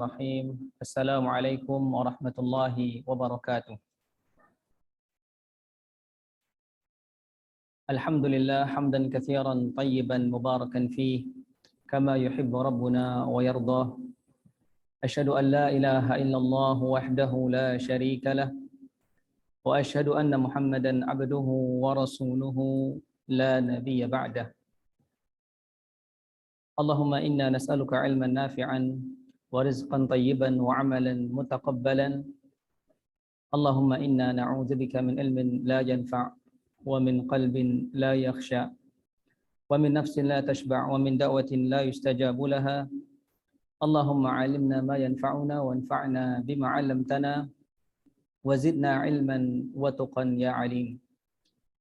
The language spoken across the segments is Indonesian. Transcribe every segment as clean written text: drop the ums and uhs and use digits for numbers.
Bismillahirrahmanirrahim. Assalamualaikum warahmatullahi wabarakatuh. Alhamdulillah hamdan katsiran tayyiban mubarakan fih kama yuhibbu rabbuna wa yardah. Asyhadu an la ilaha illallah wahdahu la syarika lah wa asyhadu anna Muhammadan abduhu wa rasuluhu la nabiyya ba'dah. Allahumma inna nas'aluka ilman nafi'an wa rizqan tayyiban wa amalan mutaqabbalan. Allahumma inna na'udzubika min ilmin la yanfa' wa min qalbin la yakhsha wa min nafsin la tashba' wa min da'watin la yustajabu laha. Allahumma 'allimna ma yanfa'una wanfa'na bima 'allamtana wa zidna ilman wa tuqan ya 'alim.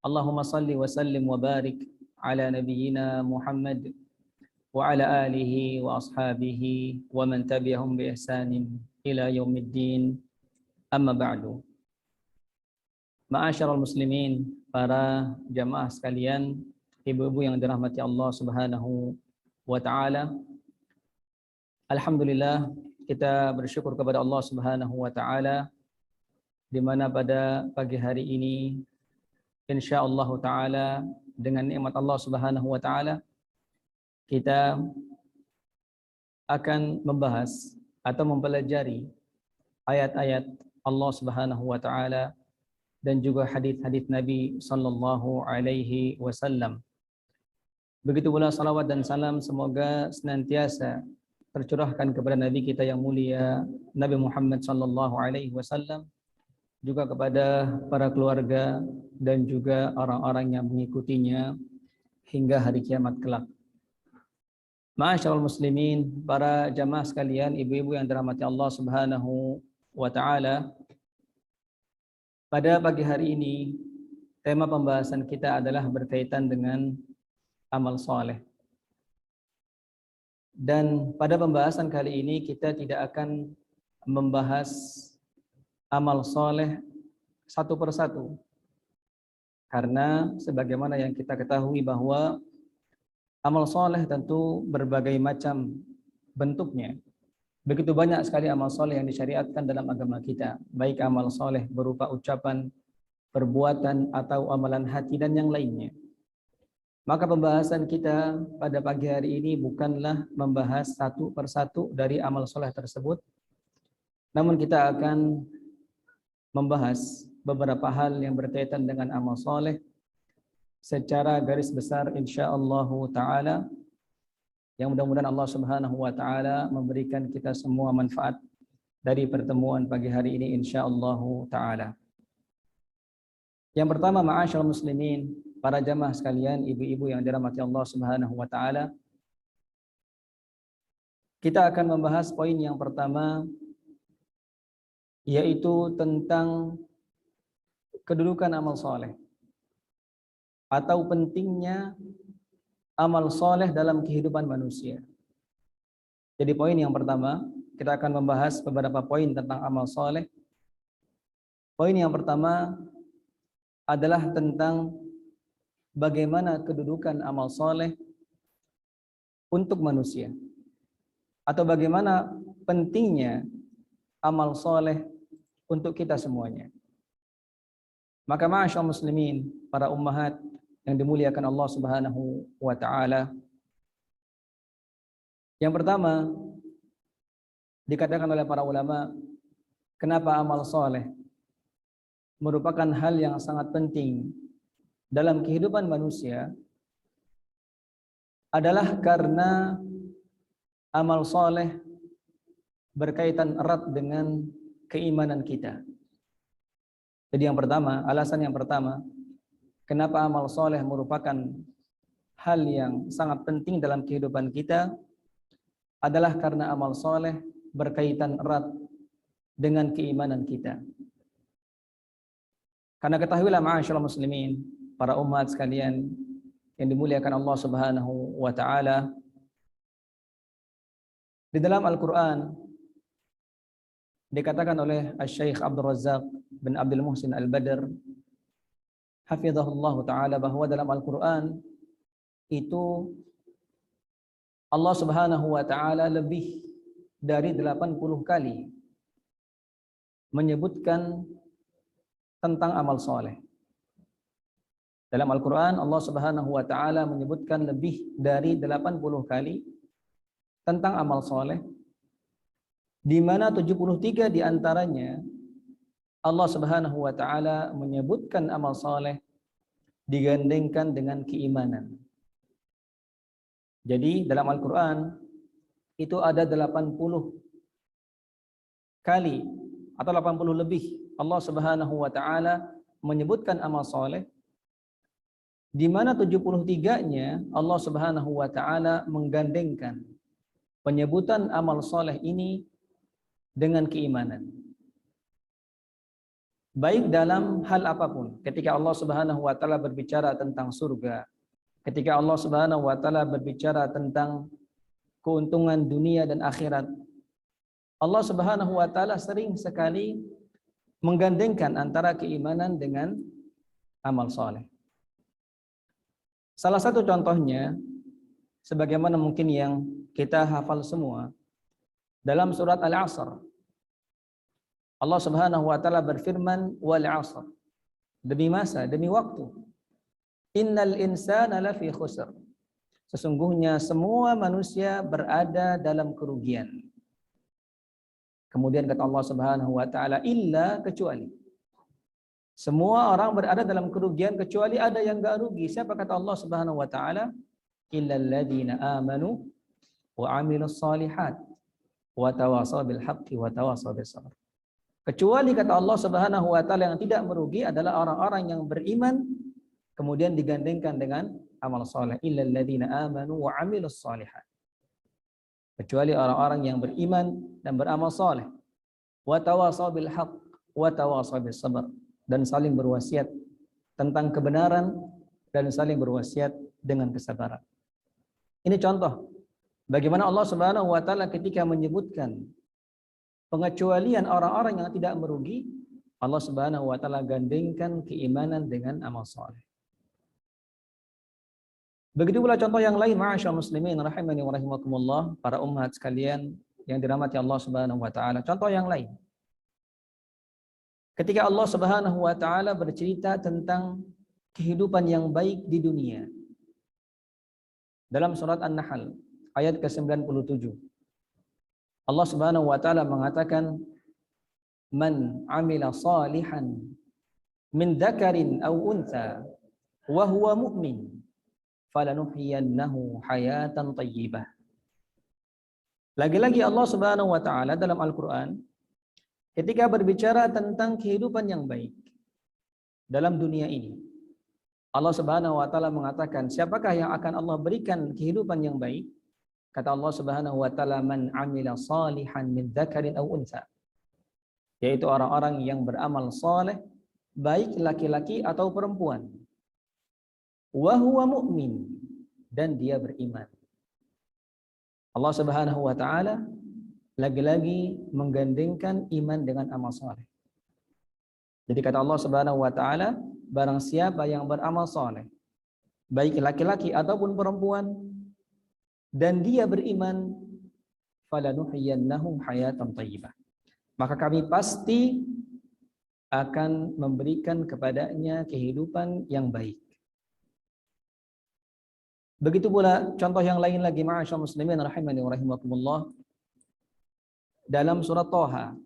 Allahumma salli wa sallim wa barik ala nabiyyina Muhammad wa ala alihi wa ashabihi wa man tabi'ahum bi ihsanin ila yaumiddin. Amma ba'du. Ma'asyiral muslimin, para jamaah sekalian, ibu-ibu yang dirahmati Allah Subhanahu wa taala. Alhamdulillah, kita bersyukur kepada Allah Subhanahu wa taala di mana pada pagi hari ini insyaallah taala dengan nikmat Allah Subhanahu wa taala kita akan membahas atau mempelajari ayat-ayat Allah Subhanahu wa taala dan juga hadis-hadis Nabi sallallahu alaihi wasallam. Begitu pula salawat dan salam semoga senantiasa tercurahkan kepada Nabi kita yang mulia Nabi Muhammad sallallahu alaihi wasallam, juga kepada para keluarga dan juga orang-orang yang mengikutinya hingga hari kiamat kelak. Ma'asyiral muslimin, para jamaah sekalian, ibu-ibu yang dirahmati Allah Subhanahu wa taala. Pada pagi hari ini tema pembahasan kita adalah berkaitan dengan amal soleh. Dan pada pembahasan kali ini kita tidak akan membahas amal soleh satu persatu. Karena sebagaimana yang kita ketahui bahwa amal soleh tentu berbagai macam bentuknya. Begitu banyak sekali amal soleh yang disyariatkan dalam agama kita. Baik amal soleh berupa ucapan, perbuatan, atau amalan hati dan yang lainnya. Maka pembahasan kita pada pagi hari ini bukanlah membahas satu persatu dari amal soleh tersebut. Namun kita akan membahas beberapa hal yang berkaitan dengan amal soleh secara garis besar insyaallah taala, yang mudah-mudahan Allah Subhanahu wa taala memberikan kita semua manfaat dari pertemuan pagi hari ini insyaallah taala. Yang pertama, ma'asyiral muslimin, para jamaah sekalian, ibu-ibu yang dirahmati Allah Subhanahu wa taala, kita akan membahas poin yang pertama, yaitu tentang kedudukan amal soleh atau pentingnya amal soleh dalam kehidupan manusia. Jadi poin yang pertama, kita akan membahas beberapa poin tentang amal soleh. Poin yang pertama adalah tentang bagaimana kedudukan amal soleh untuk manusia, atau bagaimana pentingnya amal soleh untuk kita semuanya. Maka ma'asyiral muslimin, para ummahat yang dimuliakan Allah Subhanahu wa taala, yang pertama dikatakan oleh para ulama, kenapa amal soleh merupakan hal yang sangat penting dalam kehidupan manusia, adalah karena amal soleh berkaitan erat dengan keimanan kita. Jadi yang pertama, alasan yang pertama, kenapa amal soleh merupakan hal yang sangat penting dalam kehidupan kita, adalah karena amal soleh berkaitan erat dengan keimanan kita. Karena ketahuilah ma'asyiral muslimin, para umat sekalian yang dimuliakan Allah Subhanahu wa taala, di dalam Al-Qur'an dikatakan oleh Asy-Syaikh Abdul Razzaq bin Abdul Muhsin Al-Badr hafizahullah taala, bahwa dalam Al-Qur'an itu Allah Subhanahu wa taala lebih dari 80 kali menyebutkan tentang amal soleh. Dalam Al-Quran, Allah Subhanahu wa Ta'ala menyebutkan lebih dari 80 kali tentang amal soleh, di mana 73 diantaranya Allah Subhanahu wa Ta'ala menyebutkan amal soleh digandengkan dengan keimanan. Jadi dalam Al-Quran itu ada 80 kali atau 80 lebih Allah Subhanahu wa Ta'ala menyebutkan amal soleh, di mana 73-nya Allah Subhanahu wa Ta'ala menggandengkan penyebutan amal soleh ini dengan keimanan. Baik dalam hal apapun, ketika Allah Subhanahu wa Ta'ala berbicara tentang surga, ketika Allah Subhanahu wa Ta'ala berbicara tentang keuntungan dunia dan akhirat, Allah Subhanahu wa Ta'ala sering sekali menggandengkan antara keimanan dengan amal soleh. Salah satu contohnya, sebagaimana mungkin yang kita hafal semua, dalam surat Al-Asr, Allah Subhanahu wa Ta'ala berfirman, wal 'asr, demi masa, demi waktu, innal insana lafi khusr, sesungguhnya semua manusia berada dalam kerugian. Kemudian kata Allah Subhanahu wa Ta'ala, illa, kecuali. Semua orang berada dalam kerugian kecuali ada yang enggak rugi. Siapa kata Allah Subhanahu wa Ta'ala? Illal ladzina amanu wa 'amilus shalihat wa tawasaw bil haqqi wa tawasaw bis sabr. Kecuali kata Allah Subhanahu wa Ta'ala yang tidak merugi adalah orang-orang yang beriman kemudian digandengkan dengan amal saleh. Illal ladzina amanu wa 'amilus shalihat. Kecuali orang-orang yang beriman dan beramal saleh. Wa tawasaw bil haqq wa tawasaw bis sabr, dan saling berwasiat tentang kebenaran dan saling berwasiat dengan kesabaran. Ini contoh bagaimana Allah Subhanahu wa Ta'ala ketika menyebutkan pengecualian orang-orang yang tidak merugi, Allah Subhanahu wa Ta'ala gandengkan keimanan dengan amal saleh. Begitu pula contoh yang lain, ma'asyarul muslimin rahimani wa rahimakumullah, para umat sekalian yang dirahmati Allah Subhanahu wa Ta'ala. Contoh yang lain, ketika Allah Subhanahu wa Ta'ala bercerita tentang kehidupan yang baik di dunia, dalam surat An-Nahl ayat ke-97, Allah Subhanahu wa Ta'ala mengatakan, man 'amila salihan min dzakarin aw untha wa huwa mu'min falanuhyiyannahu hayatan thayyibah. Lagi-lagi Allah Subhanahu wa Ta'ala dalam Al-Qur'an ketika berbicara tentang kehidupan yang baik dalam dunia ini, Allah Subhanahu wa Ta'ala mengatakan, siapakah yang akan Allah berikan kehidupan yang baik? Kata Allah Subhanahu wa Ta'ala, man 'amila salihan min dzakarin aw untha, yaitu orang-orang yang beramal saleh, baik laki-laki atau perempuan, wa huwa mu'min, dan dia beriman. Allah Subhanahu wa Ta'ala lagi-lagi menggandengkan iman dengan amal saleh. Jadi kata Allah Subhanahu wa Ta'ala, barang siapa yang beramal saleh, baik laki-laki ataupun perempuan, dan dia beriman, falanuhyiyannahu hayatan thayyibah, maka kami pasti akan memberikan kepadanya kehidupan yang baik. Begitu pula contoh yang lain lagi, ma'asyarul muslimin rahimani wa rahimakumullah, dalam surat Thaha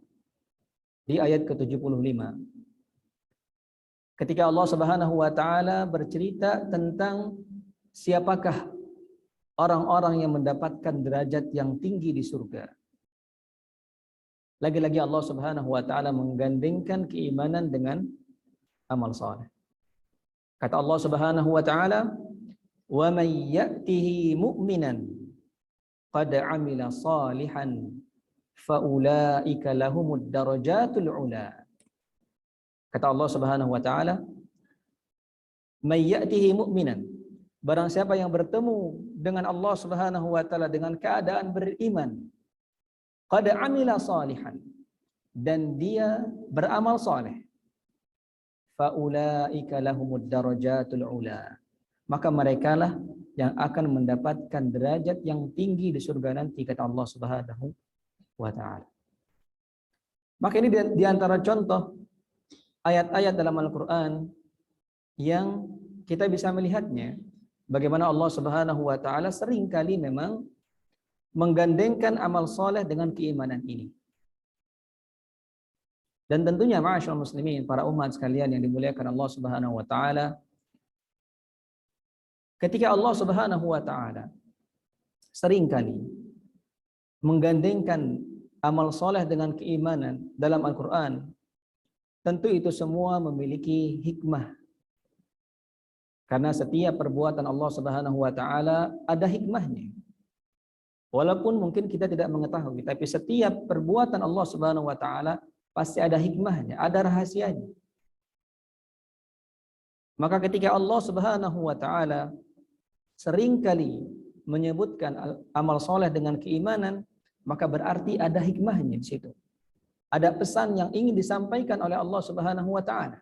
di ayat ke-75, ketika Allah Subhanahu wa Ta'ala bercerita tentang siapakah orang-orang yang mendapatkan derajat yang tinggi di surga. Lagi-lagi Allah Subhanahu wa Ta'ala menggandengkan keimanan dengan amal saleh. Kata Allah Subhanahu wa Ta'ala, wa may ya'tihi mu'minan qad 'amila salihan fa ulaika lahumud darajatul 'ula. Kata Allah Subhanahu wa Ta'ala, may ya'tihi mu'minan, barang siapa yang bertemu dengan Allah Subhanahu wa Ta'ala dengan keadaan beriman, qad 'amila salihan, dan dia beramal saleh, fa ulaika lahumud darajatul 'ula, maka merekalah yang akan mendapatkan derajat yang tinggi di surga nanti, kata Allah Subhanahu wa ta'ala. Maka ini di antara contoh ayat-ayat dalam Al-Quran yang kita bisa melihatnya bagaimana Allah Subhanahu wa ta'ala seringkali memang menggandengkan amal soleh dengan keimanan ini. Dan tentunya ma'asyarul muslimin, para umat sekalian yang dimuliakan Allah Subhanahu wa ta'ala, ketika Allah Subhanahu wa ta'ala seringkali menggandengkan amal soleh dengan keimanan dalam Al-Quran, tentu itu semua memiliki hikmah. Karena setiap perbuatan Allah Subhanahu wa ta'ala ada hikmahnya. Walaupun mungkin kita tidak mengetahui, tapi setiap perbuatan Allah Subhanahu wa ta'ala pasti ada hikmahnya, ada rahasianya. Maka ketika Allah Subhanahu wa ta'ala seringkali menyebutkan amal soleh dengan keimanan, maka berarti ada hikmahnya di situ. Ada pesan yang ingin disampaikan oleh Allah Subhanahu wa ta'ala.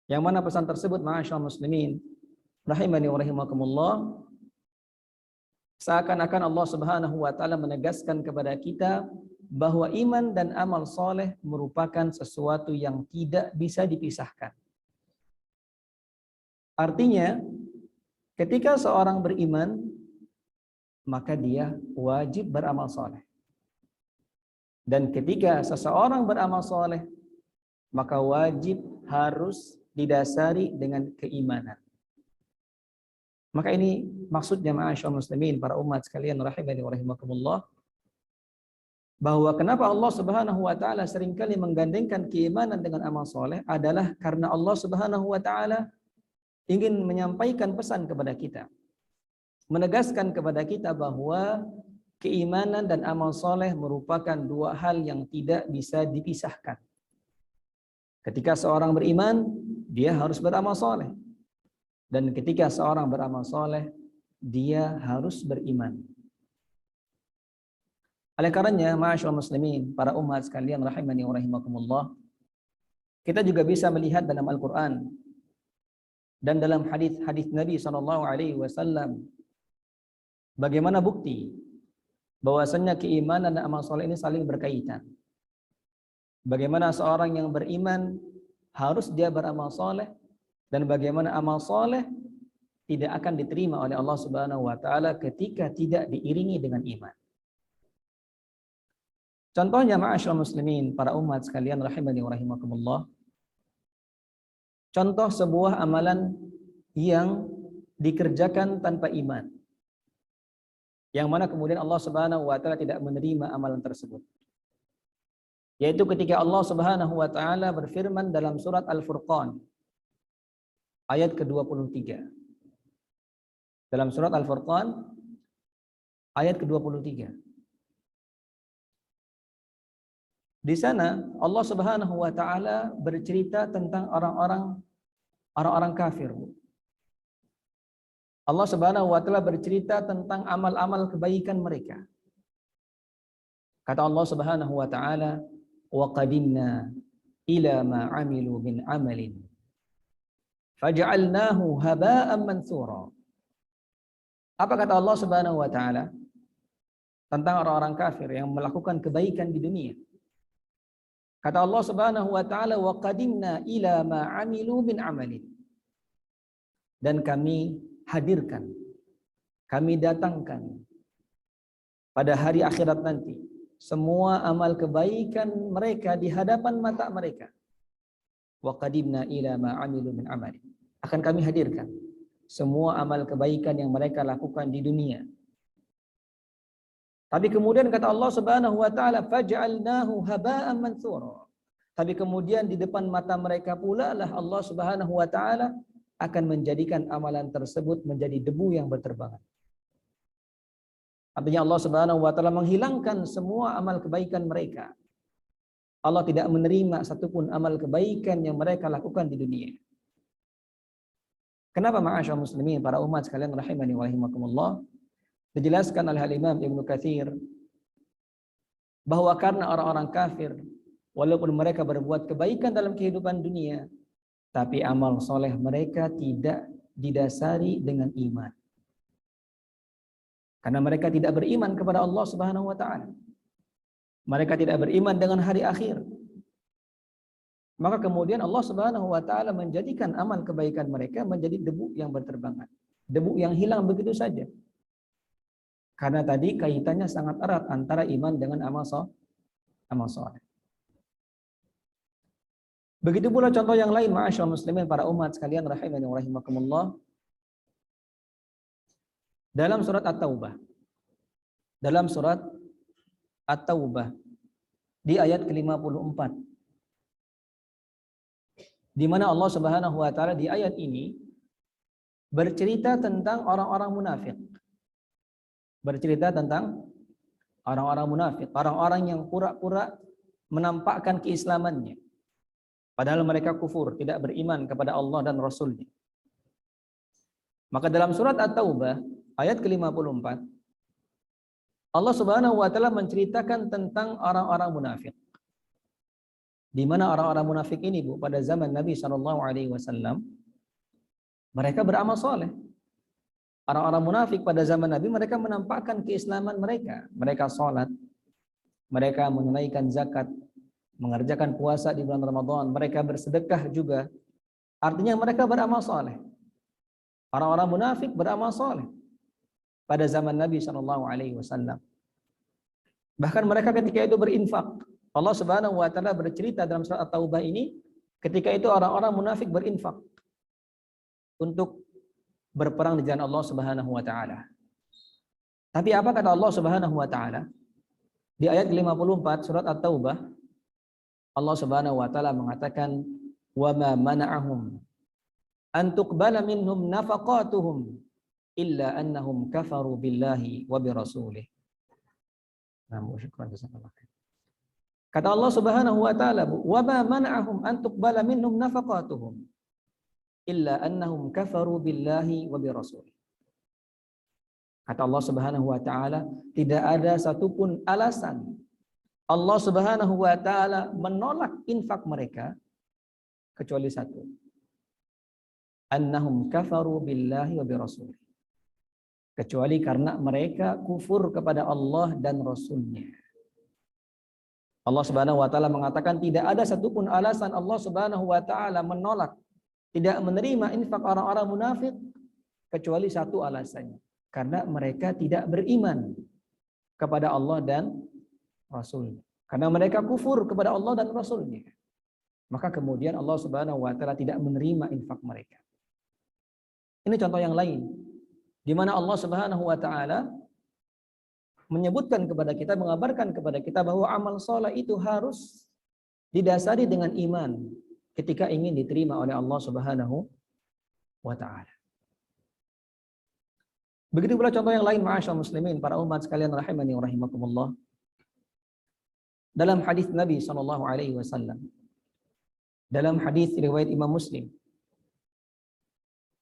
Yang mana pesan tersebut, ma'asyarul muslimin rahimani wa rahimakumullah, seakan-akan Allah Subhanahu wa ta'ala menegaskan kepada kita bahwa iman dan amal soleh merupakan sesuatu yang tidak bisa dipisahkan. Artinya, ketika seorang beriman, maka dia wajib beramal soleh. Dan ketika seseorang beramal soleh, maka wajib harus didasari dengan keimanan. Maka ini maksudnya ma'asyarul muslimin, para umat sekalian rahimani wa rahimakumullah, bahwa kenapa Allah Subhanahu wa ta'ala seringkali menggandengkan keimanan dengan amal soleh adalah karena Allah Subhanahu wa ta'ala ingin menyampaikan pesan kepada kita, menegaskan kepada kita bahwa keimanan dan amal soleh merupakan dua hal yang tidak bisa dipisahkan. Ketika seorang beriman, dia harus beramal soleh. Dan ketika seorang beramal soleh, dia harus beriman. Oleh karenanya, ma'asyarul muslimin, para umat sekalian rahimani wa rahimakumullah, kita juga bisa melihat dalam Al-Quran dan dalam hadis-hadis Nabi SAW bagaimana bukti bahwasanya keimanan dan amal soleh ini saling berkaitan. Bagaimana seorang yang beriman harus dia beramal soleh, dan bagaimana amal soleh tidak akan diterima oleh Allah Subhanahu wa ta'ala ketika tidak diiringi dengan iman. Contohnya ma'asyarul muslimin, para umat sekalian rahimani wa rahimakumullah, contoh sebuah amalan yang dikerjakan tanpa iman, yang mana kemudian Allah Subhanahu wa ta'ala tidak menerima amalan tersebut. Yaitu ketika Allah Subhanahu wa ta'ala berfirman dalam surat Al-Furqan ayat ke-23. Dalam surat Al-Furqan ayat ke-23. Di sana Allah Subhanahu wa ta'ala bercerita tentang orang-orang kafir. Allah Subhanahu wa ta'ala bercerita tentang amal-amal kebaikan mereka. Kata Allah Subhanahu wa ta'ala, wa qadimna ila ma 'amilu min 'amalin faj'alnahu haba'an mansura. Apa kata Allah Subhanahu wa ta'ala tentang orang-orang kafir yang melakukan kebaikan di dunia? Kata Allah Subhanahu wa ta'ala, wa qadimna ila ma 'amilu min 'amalin. Dan kami hadirkan, kami datangkan pada hari akhirat nanti semua amal kebaikan mereka di hadapan mata mereka. Wa qadimna ila ma 'amilu min 'amalin. Akan kami hadirkan semua amal kebaikan yang mereka lakukan di dunia. Tapi kemudian kata Allah Subhanahu wa ta'ala, faj'alnahu haba'an mansura. Tapi kemudian di depan mata mereka pula lah Allah Subhanahu wa ta'ala akan menjadikan amalan tersebut menjadi debu yang berterbangan. Artinya Allah Subhanahu wa ta'ala menghilangkan semua amal kebaikan mereka. Allah tidak menerima satupun amal kebaikan yang mereka lakukan di dunia. Kenapa ma'asyarul muslimin, para umat sekalian rahimani wa rahimakumullah? Dijelaskan oleh Imam Ibnu Katsir bahwa karena orang-orang kafir walaupun mereka berbuat kebaikan dalam kehidupan dunia, tapi amal soleh mereka tidak didasari dengan iman. Karena mereka tidak beriman kepada Allah Subhanahu wa ta'ala. mereka tidak beriman dengan hari akhir. Maka kemudian Allah Subhanahu wa taala menjadikan amal kebaikan mereka menjadi debu yang berterbangan. Debu yang hilang begitu saja. Karena tadi kaitannya sangat erat antara iman dengan amal soleh. Begitu pula contoh yang lain, ma'asyiral muslimin, para umat sekalian rahimani wa rahimakumullah. Dalam surat At-Taubah. Dalam surat At-Taubah di ayat ke-54. Di mana Allah Subhanahu wa taala di ayat ini bercerita tentang orang-orang munafik. Bercerita tentang orang-orang munafik, orang-orang yang pura-pura menampakkan keislamannya. Padahal mereka kufur, tidak beriman kepada Allah dan Rasul-Nya. Maka dalam surat At-Taubah ayat ke-54 Allah Subhanahu wa taala menceritakan tentang orang-orang munafik. Di mana orang-orang munafik ini, Bu, pada zaman Nabi SAW mereka beramal soleh. Orang-orang munafik pada zaman Nabi mereka menampakkan keislaman mereka. Mereka sholat, mereka menunaikan zakat, mengerjakan puasa di bulan Ramadan, mereka bersedekah juga. Artinya mereka beramal soleh. Orang-orang munafik beramal soleh pada zaman Nabi SAW. Bahkan mereka ketika itu berinfak. Allah Subhanahu wa taala bercerita dalam surat At-Taubah ini, ketika itu orang-orang munafik berinfak untuk berperang di jalan Allah Subhanahu wa taala. Tapi apa kata Allah Subhanahu wa taala? Di ayat 54 surat At-Taubah Allah Subhanahu wa taala mengatakan, "Wa ma mana'ahum an tuqbala minhum nafaqatuhum illa annahum kafaru billahi wa bi rasulih." Kata Allah Subhanahu wa taala, "Wa ma mana'ahum an tuqbala minhum nafaqatuhum illa annahum kafaru billahi wa bi rasulih." Kata Allah Subhanahu wa taala, tidak ada satupun alasan Allah Subhanahu wa taala menolak infak mereka kecuali satu. Annahum kafaru billahi wa bi rasulih. Kecuali karena mereka kufur kepada Allah dan Rasul-Nya. Allah Subhanahu wa taala mengatakan tidak ada satupun alasan Allah Subhanahu wa taala menolak, tidak menerima infak orang-orang munafik kecuali satu alasannya. Karena mereka tidak beriman kepada Allah dan Rasul. Karena mereka kufur kepada Allah dan Rasul-Nya. Maka kemudian Allah Subhanahu wa taala tidak menerima infak mereka. Ini contoh yang lain di mana Allah Subhanahu wa taala menyebutkan kepada kita, mengabarkan kepada kita bahwa amal saleh itu harus didasari dengan iman ketika ingin diterima oleh Allah Subhanahu wa taala. Begitu pula contoh yang lain, ma'asyiral muslimin, para umat sekalian rahimani wa rahimakumullah. Dalam hadis Nabi SAW, dalam hadis riwayat Imam Muslim,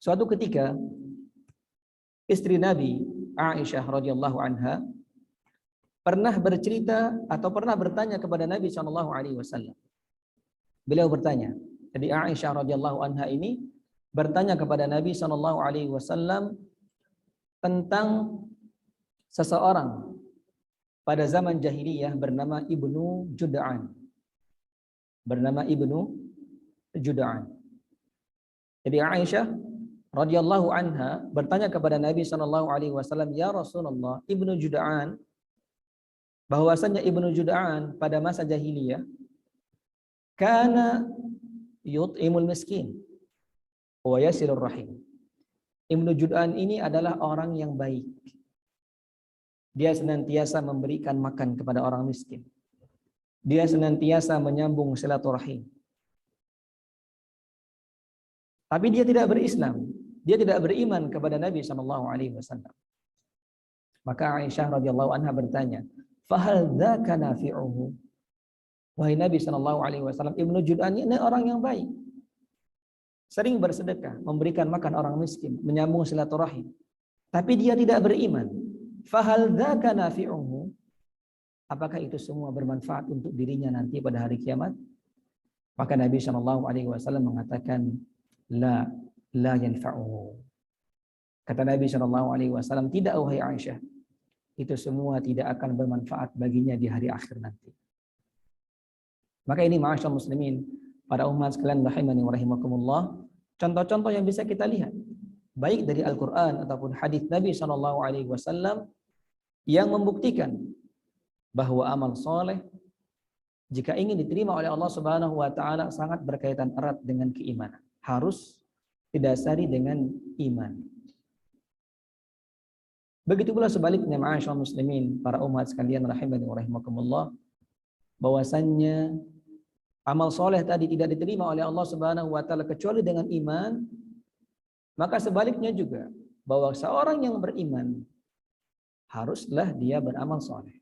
suatu ketika istri Nabi Aisyah radhiyallahu anha pernah bercerita atau pernah bertanya kepada Nabi SAW. Beliau bertanya, jadi Aisyah radhiyallahu anha ini bertanya kepada Nabi SAW tentang seseorang pada zaman jahiliyah bernama Ibnu Jud'an. Bernama Ibnu Jud'an. Jadi Aisyah radhiyallahu anha bertanya kepada Nabi SAW, "Ya Rasulullah, Ibnu Jud'an, bahwasanya Ibnu Jud'an pada masa jahiliyah kana yut'imul miskin wa yasilur rahim." Ibnu Jud'an ini adalah orang yang baik. Dia senantiasa memberikan makan kepada orang miskin. Dia senantiasa menyambung silaturahim. Tapi dia tidak berislam. Dia tidak beriman kepada Nabi SAW. Maka Aisyah radhiyallahu anha bertanya, "Fahal dzaka nafi'uhu?" Wahai Nabi SAW, Ibnu Jud'an ini orang yang baik. Sering bersedekah, memberikan makan orang miskin, menyambung silaturahim. Tapi dia tidak beriman. Fahal dzaka nafi'uhu? Apakah itu semua bermanfaat untuk dirinya nanti pada hari kiamat? Maka Nabi SAW mengatakan, la yanfa'uhu. Kata Nabi SAW, tidak wahai Aisyah, itu semua tidak akan bermanfaat baginya di hari akhir nanti. Maka ini ma'asyarul muslimin, para umat sekalian rahimani wa rahimakumullah, contoh-contoh yang bisa kita lihat baik dari Al-Qur'an ataupun hadis Nabi sallallahu alaihi wasallam yang membuktikan bahwa amal soleh jika ingin diterima oleh Allah Subhanahu wa taala sangat berkaitan erat dengan keimanan. Harus didasari dengan iman. Begitu pula sebaliknya ma'asyarul muslimin, para umat sekalian rahimani wa rahimakumullah, bahwasannya amal soleh tadi tidak diterima oleh Allah Subhanahu wa taala kecuali dengan iman, maka sebaliknya juga bahwa seorang yang beriman haruslah dia beramal soleh.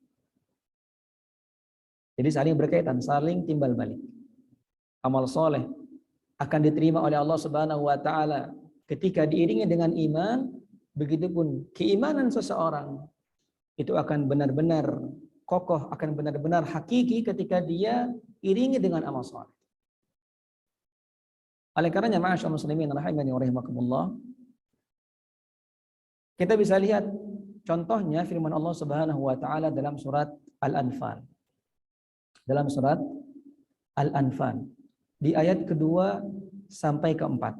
Jadi saling berkaitan, saling timbal balik. Amal soleh akan diterima oleh Allah Subhanahu wa taala ketika diiringi dengan iman, begitupun keimanan seseorang itu akan benar-benar kokoh, akan benar-benar hakiki ketika dia iringi dengan amal soleh. Oleh karenanya ma'asyarul muslimin rahimani wa rahimakumullah, kita bisa lihat contohnya firman Allah Subhanahu wa taala dalam surat Al-Anfal. Dalam surat Al-Anfal di ayat kedua sampai keempat,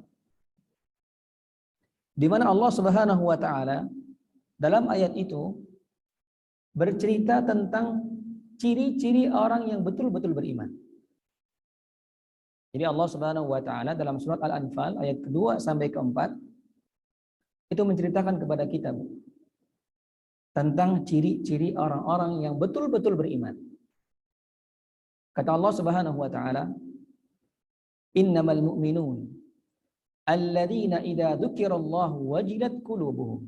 di mana Allah Subhanahu wa taala dalam ayat itu bercerita tentang ciri-ciri orang yang betul-betul beriman. Jadi Allah Subhanahu wa taala dalam surat Al-Anfal ayat kedua sampai keempat itu menceritakan kepada kita tentang ciri-ciri orang-orang yang betul-betul beriman. Kata Allah Subhanahu wa taala, "Innamal mu'minun alladzina idza dzukirallahu wajilat qulubuhum."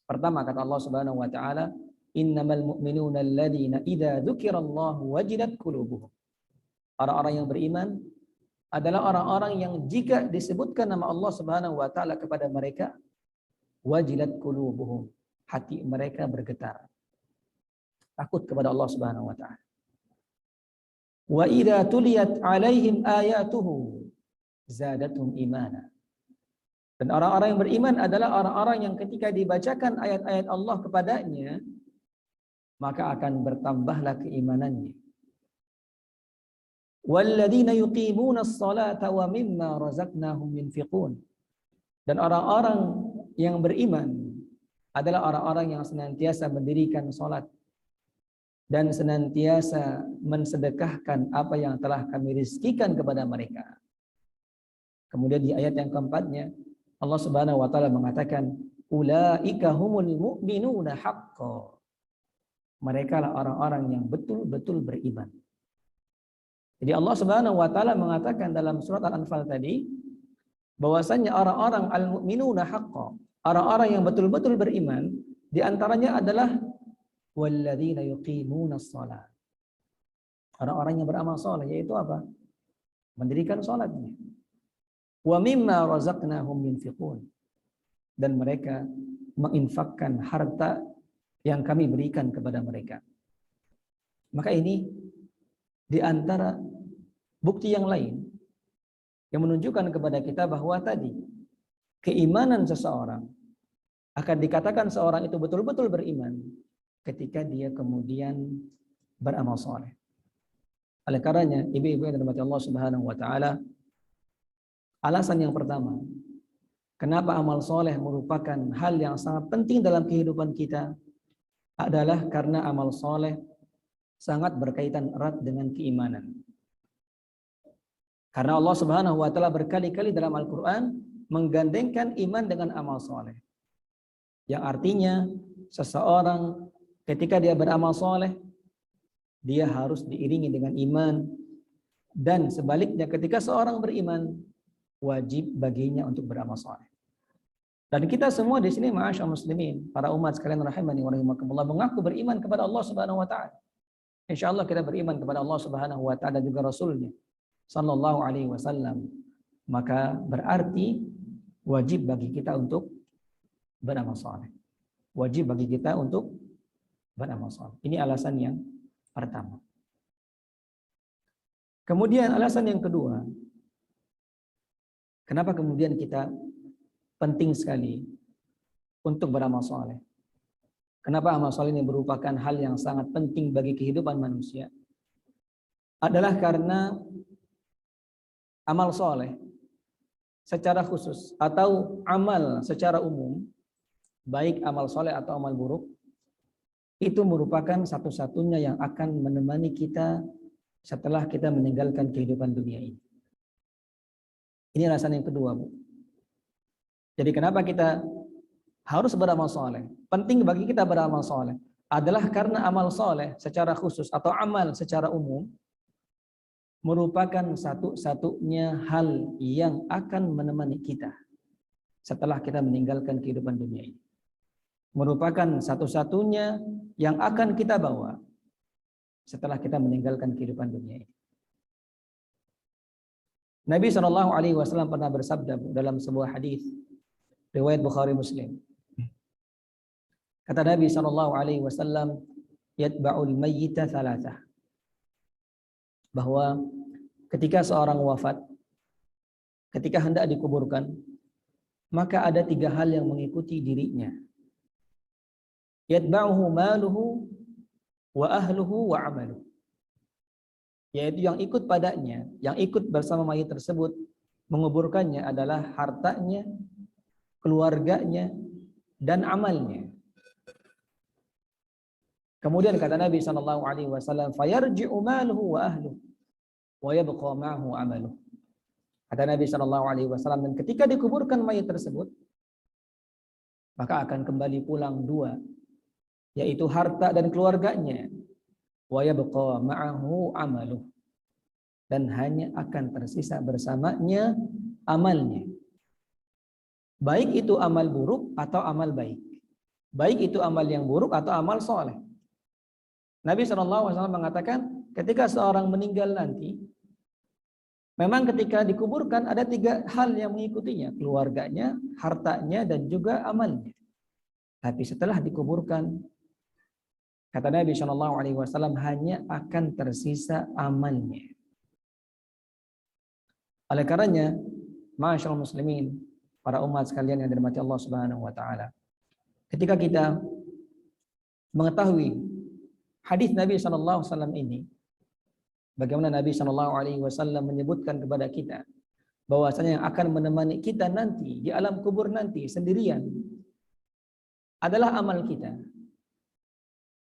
Pertama kata Allah Subhanahu wa taala, "Innamal mu'minuna alladzina idza dzukirallahu wajilat qulubuhum." Orang-orang yang beriman adalah orang-orang yang jika disebutkan nama Allah Subhanahu wa taala kepada mereka, wajilat qulubuhum, hati mereka bergetar. Takut kepada Allah Subhanahu wa taala. Wa idza tuliyat alaihim ayatuhu zadatuhum imana. Dan orang-orang yang beriman adalah orang-orang yang ketika dibacakan ayat-ayat Allah kepadanya, maka akan bertambahlah keimanannya. Walladzina yuqimuna as-salata wa mimma razaqnahum yunfiqun. Dan orang-orang yang beriman adalah orang-orang yang senantiasa mendirikan salat dan senantiasa mensedekahkan apa yang telah kami rizkikan kepada mereka. Kemudian di ayat yang keempatnya Allah Subhanahu wa taala mengatakan, ulaika humul mu'minuna haqqan. Mereka lah orang-orang yang betul-betul beriman. Jadi Allah Subhanahu wa taala mengatakan dalam surat Al-Anfal tadi bahwasanya orang-orang al-mu'minuna haqqan, orang-orang yang betul-betul beriman, di antaranya adalah walladzina yuqimuna shalah. Orang-orang yang beramal saleh, yaitu apa? Mendirikan salatnya. Wa mimma razaqnahum yunfiqun. Dan mereka menginfakkan harta yang kami berikan kepada mereka. Maka ini di antara bukti yang lain yang menunjukkan kepada kita bahwa tadi keimanan seseorang akan dikatakan seorang itu betul-betul beriman ketika dia kemudian beramal saleh. Oleh karenanya, ibu-ibu yang dirahmati Allah Subhanahu wa taala, alasan yang pertama, kenapa amal saleh merupakan hal yang sangat penting dalam kehidupan kita adalah karena amal saleh sangat berkaitan erat dengan keimanan. Karena Allah Subhanahu wa taala berkali-kali dalam Al-Qur'an menggandengkan iman dengan amal saleh. Yang artinya seseorang ketika dia beramal soleh, dia harus diiringi dengan iman. Dan sebaliknya ketika seorang beriman, wajib baginya untuk beramal soleh. Dan kita semua di sini ma'asyarul muslimin, para umat sekalian rahimani wa rahimakumullah, mengaku beriman kepada Allah Subhanahu wa taala. Insyaallah kita beriman kepada Allah Subhanahu wa taala juga Rasulnya sallallahu alaihi wasallam. Maka berarti wajib bagi kita untuk beramal soleh. Wajib bagi kita untuk beramal saleh. Ini alasan yang pertama. Kemudian alasan yang kedua, kenapa kemudian kita penting sekali untuk beramal saleh? Kenapa amal saleh ini merupakan hal yang sangat penting bagi kehidupan manusia? adalah karena amal soleh secara khusus atau amal secara umum, baik amal soleh atau amal buruk, itu merupakan satu-satunya yang akan menemani kita setelah kita meninggalkan kehidupan dunia ini. Ini alasan yang kedua, Bu. Jadi kenapa kita harus beramal soleh? Penting bagi kita beramal soleh adalah karena amal soleh secara khusus atau amal secara umum merupakan satu-satunya hal yang akan menemani kita setelah kita meninggalkan kehidupan dunia ini. Merupakan satu-satunya yang akan kita bawa setelah kita meninggalkan kehidupan dunia ini. Nabi SAW pernah bersabda dalam sebuah hadis riwayat Bukhari Muslim. Kata Nabi SAW, yatba'ul mayyita thalathah. Bahwa ketika seorang wafat, ketika hendak dikuburkan, maka ada 3 hal yang mengikuti dirinya. Yatba'uhu maluhu wa ahluhu wa amaluhu. Yaitu yang ikut padanya, yang ikut bersama mayit tersebut menguburkannya adalah hartanya, keluarganya, dan amalnya. Kemudian kata Nabi SAW, fayarji'u maluhu wa ahluhu wa yabqa ma'ahu amaluhu. Kata Nabi SAW, dan ketika dikuburkan mayit tersebut, maka akan kembali pulang 2, yaitu harta dan keluarganya. Wa yabqa ma'ahu amaluh, dan hanya akan tersisa bersamanya amalnya. Baik itu amal buruk atau amal baik. Baik itu amal yang buruk atau amal soleh. Nabi SAW mengatakan ketika seorang meninggal nanti, memang ketika dikuburkan ada 3 hal yang mengikutinya. Keluarganya, hartanya, dan juga amalnya. Tapi setelah dikuburkan, kata Nabi SAW, hanya akan tersisa amalnya. Oleh karenanya, ma'asyiral muslimin, para umat sekalian yang dirahmati Allah Subhanahu wa taala, ketika kita mengetahui hadis Nabi SAW ini, bagaimana Nabi SAW menyebutkan kepada kita bahwasanya yang akan menemani kita nanti di alam kubur nanti sendirian adalah amal kita,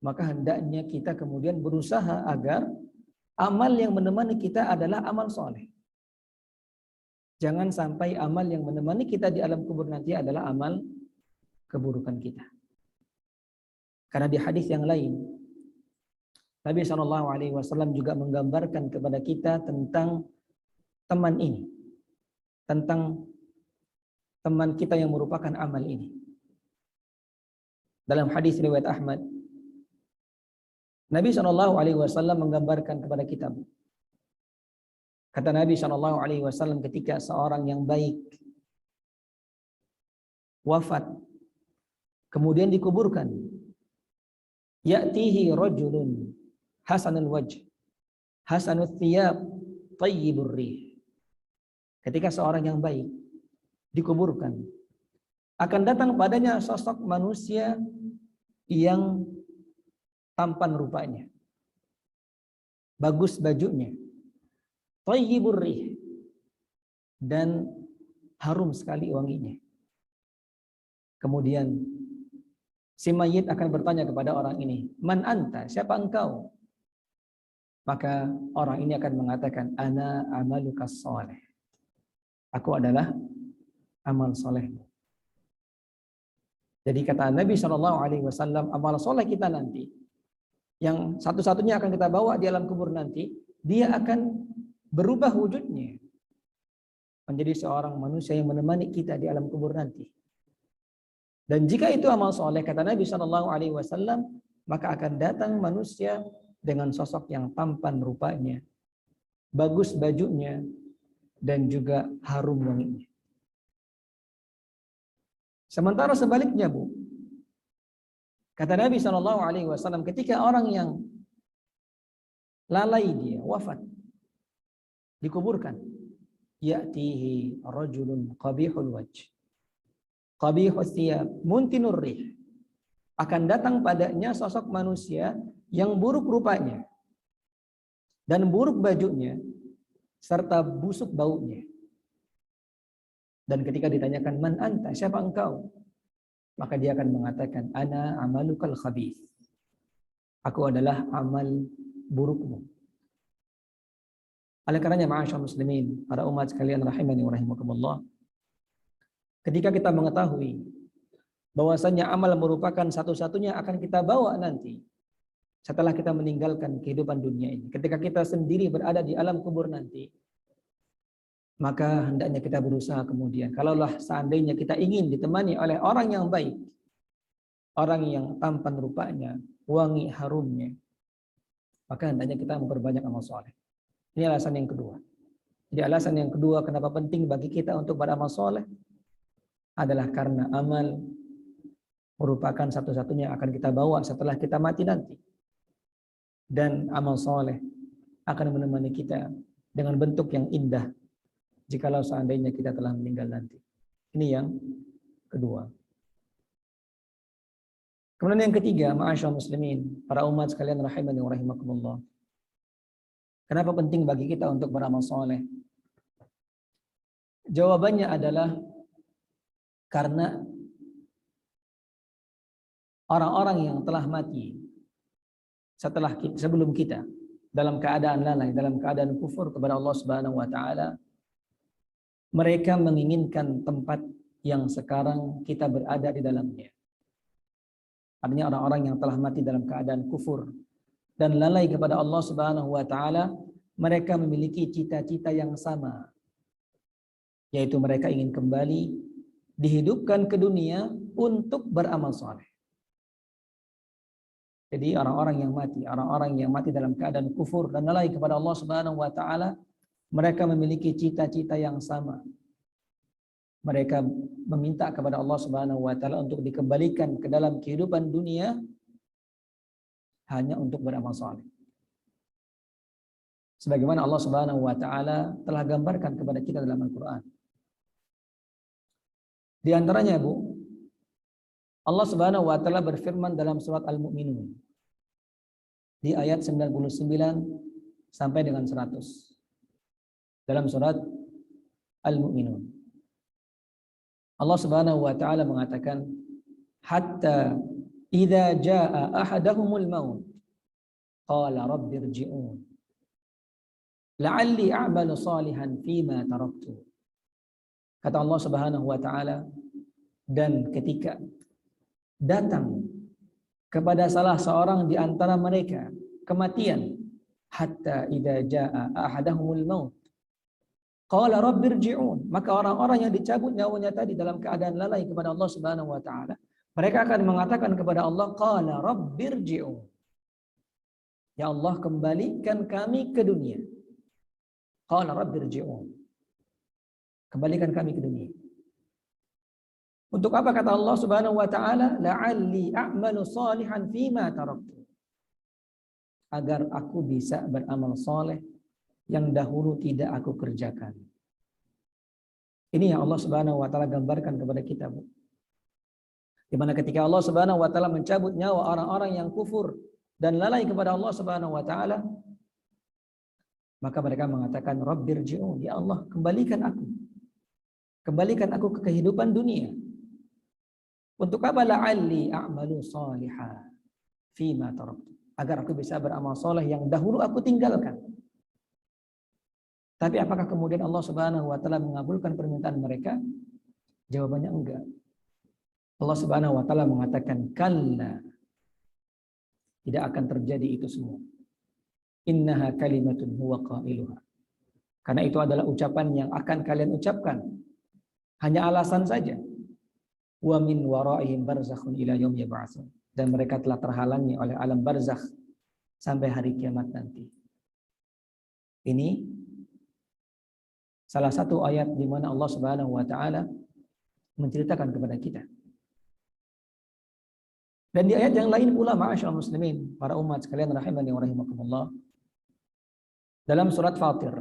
maka hendaknya kita kemudian berusaha agar amal yang menemani kita adalah amal soleh. Jangan sampai amal yang menemani kita di alam kubur nanti adalah amal keburukan kita. Karena di hadis yang lain, Nabi SAW juga menggambarkan kepada kita tentang teman ini, tentang teman kita yang merupakan amal ini. Dalam hadis riwayat Ahmad, Nabi SAW menggambarkan kepada kita. Kata Nabi SAW, ketika seorang yang baik wafat, kemudian dikuburkan, ya'tihi rajulun hasanul wajh, hasanul thiyab, tayyibur rih. Ketika seorang yang baik dikuburkan, akan datang padanya sosok manusia yang tampan rupanya, bagus bajunya, tayyibur rih, dan harum sekali wanginya. Kemudian si mayit akan bertanya kepada orang ini, "Man anta? Siapa engkau?" Maka orang ini akan mengatakan, "Ana amalukas soleh." Aku adalah amal solehmu. Jadi kata Nabi SAW, amal soleh kita nanti, yang satu-satunya akan kita bawa di alam kubur nanti, dia akan berubah wujudnya menjadi seorang manusia yang menemani kita di alam kubur nanti. Dan jika itu amal soleh, kata Nabi SAW, maka akan datang manusia dengan sosok yang tampan rupanya, bagus bajunya, dan juga harum wanginya. Sementara sebaliknya, Bu, kata Nabi SAW, ketika orang yang lalai dia wafat, dikuburkan, ya'tihi rajulun qabihul wajh, qabihul thiyab, muntinur rih. Akan datang padanya sosok manusia yang buruk rupanya, dan buruk bajunya serta busuk baunya. Dan ketika ditanyakan, man anta, siapa engkau? Maka dia akan mengatakan, ana amalukal khabith. Aku adalah amal burukmu. Oleh karenanya, ma'asyar muslimin, para umat sekalian rahimani wa rahimakumullah, ketika kita mengetahui bahwasanya amal merupakan satu-satunya akan kita bawa nanti setelah kita meninggalkan kehidupan dunia ini, ketika kita sendiri berada di alam kubur nanti, maka hendaknya kita berusaha kemudian, kalaulah seandainya kita ingin ditemani oleh orang yang baik, orang yang tampan rupanya, wangi harumnya, maka hendaknya kita memperbanyak amal soleh. Ini alasan yang kedua. Jadi alasan yang kedua kenapa penting bagi kita untuk beramal soleh adalah karena amal merupakan satu-satunya akan kita bawa setelah kita mati nanti. Dan amal soleh akan menemani kita dengan bentuk yang indah jikalau seandainya kita telah meninggal nanti. Ini yang kedua. Kemudian yang ketiga, ma'asyar muslimin, para umat sekalian rahimani wa rahimakumullah. Kenapa penting bagi kita untuk beramal soleh? Jawabannya adalah karena orang-orang yang telah mati sebelum kita dalam keadaan lalai, dalam keadaan kufur kepada Allah Subhanahu wa taala, mereka menginginkan tempat yang sekarang kita berada di dalamnya. Artinya orang-orang yang telah mati dalam keadaan kufur dan lalai kepada Allah Subhanahu wa taala, mereka memiliki cita-cita yang sama, yaitu mereka ingin kembali dihidupkan ke dunia untuk beramal saleh. Jadi orang-orang yang mati dalam keadaan kufur dan lalai kepada Allah Subhanahu wa taala, mereka memiliki cita-cita yang sama. Mereka meminta kepada Allah Subhanahu wa taala untuk dikembalikan ke dalam kehidupan dunia hanya untuk beramal saleh. Sebagaimana Allah Subhanahu wa taala telah gambarkan kepada kita dalam Al-Qur'an. Di antaranya, Bu, Allah Subhanahu wa taala berfirman dalam surat Al-Mu'minun di ayat 99 sampai dengan 100. Dalam surat Al-Mu'minun, Allah Subhanahu wa taala mengatakan, hatta idza jaa ahadahumul maut qala rabbirji'un la'alli a'malu salihan fima taraktu. Kata Allah Subhanahu wa taala, dan ketika datang kepada salah seorang di antara mereka kematian, hatta idza jaa ahadahumul maut qala rabbirji'un, maka orang-orang yang dicabut nyawanya tadi dalam keadaan lalai kepada Allah Subhanahu wa taala, mereka akan mengatakan kepada Allah, qala rabbirji'un, ya Allah, kembalikan kami ke dunia. Qala rabbirji'un, kembalikan kami ke dunia. Untuk apa kata Allah Subhanahu wa taala? La'alli a'malu salihan fima taraktu, agar aku bisa beramal saleh yang dahulu tidak aku kerjakan. Ini yang Allah Subhanahu wa taala gambarkan kepada kita, Bu. Di mana ketika Allah Subhanahu wa taala mencabut nyawa orang-orang yang kufur dan lalai kepada Allah Subhanahu wa taala, maka mereka mengatakan, rabbirji'un, ya Allah, kembalikan aku. Kembalikan aku ke kehidupan dunia. Untuk apa? La'alli a'malu salihah fima taraktu, agar aku bisa beramal saleh yang dahulu aku tinggalkan. Tapi apakah kemudian Allah Subhanahu wa taala mengabulkan permintaan mereka? Jawabannya enggak. Allah Subhanahu wa taala mengatakan, kalla, tidak akan terjadi itu semua. Innaha kalimatun huwa qailuha, karena itu adalah ucapan yang akan kalian ucapkan, hanya alasan saja. Wa min waraihim barzakhun ila yaum yab'atsun, dan mereka telah terhalangi oleh alam barzakh sampai hari kiamat nanti. Ini salah satu ayat di mana Allah Subhanahu wa taala menceritakan kepada kita. Dan di ayat yang lain pula, ma'asyarul muslimin, para umat sekalian rahimani wa rahimakumullah, dalam surat Fatir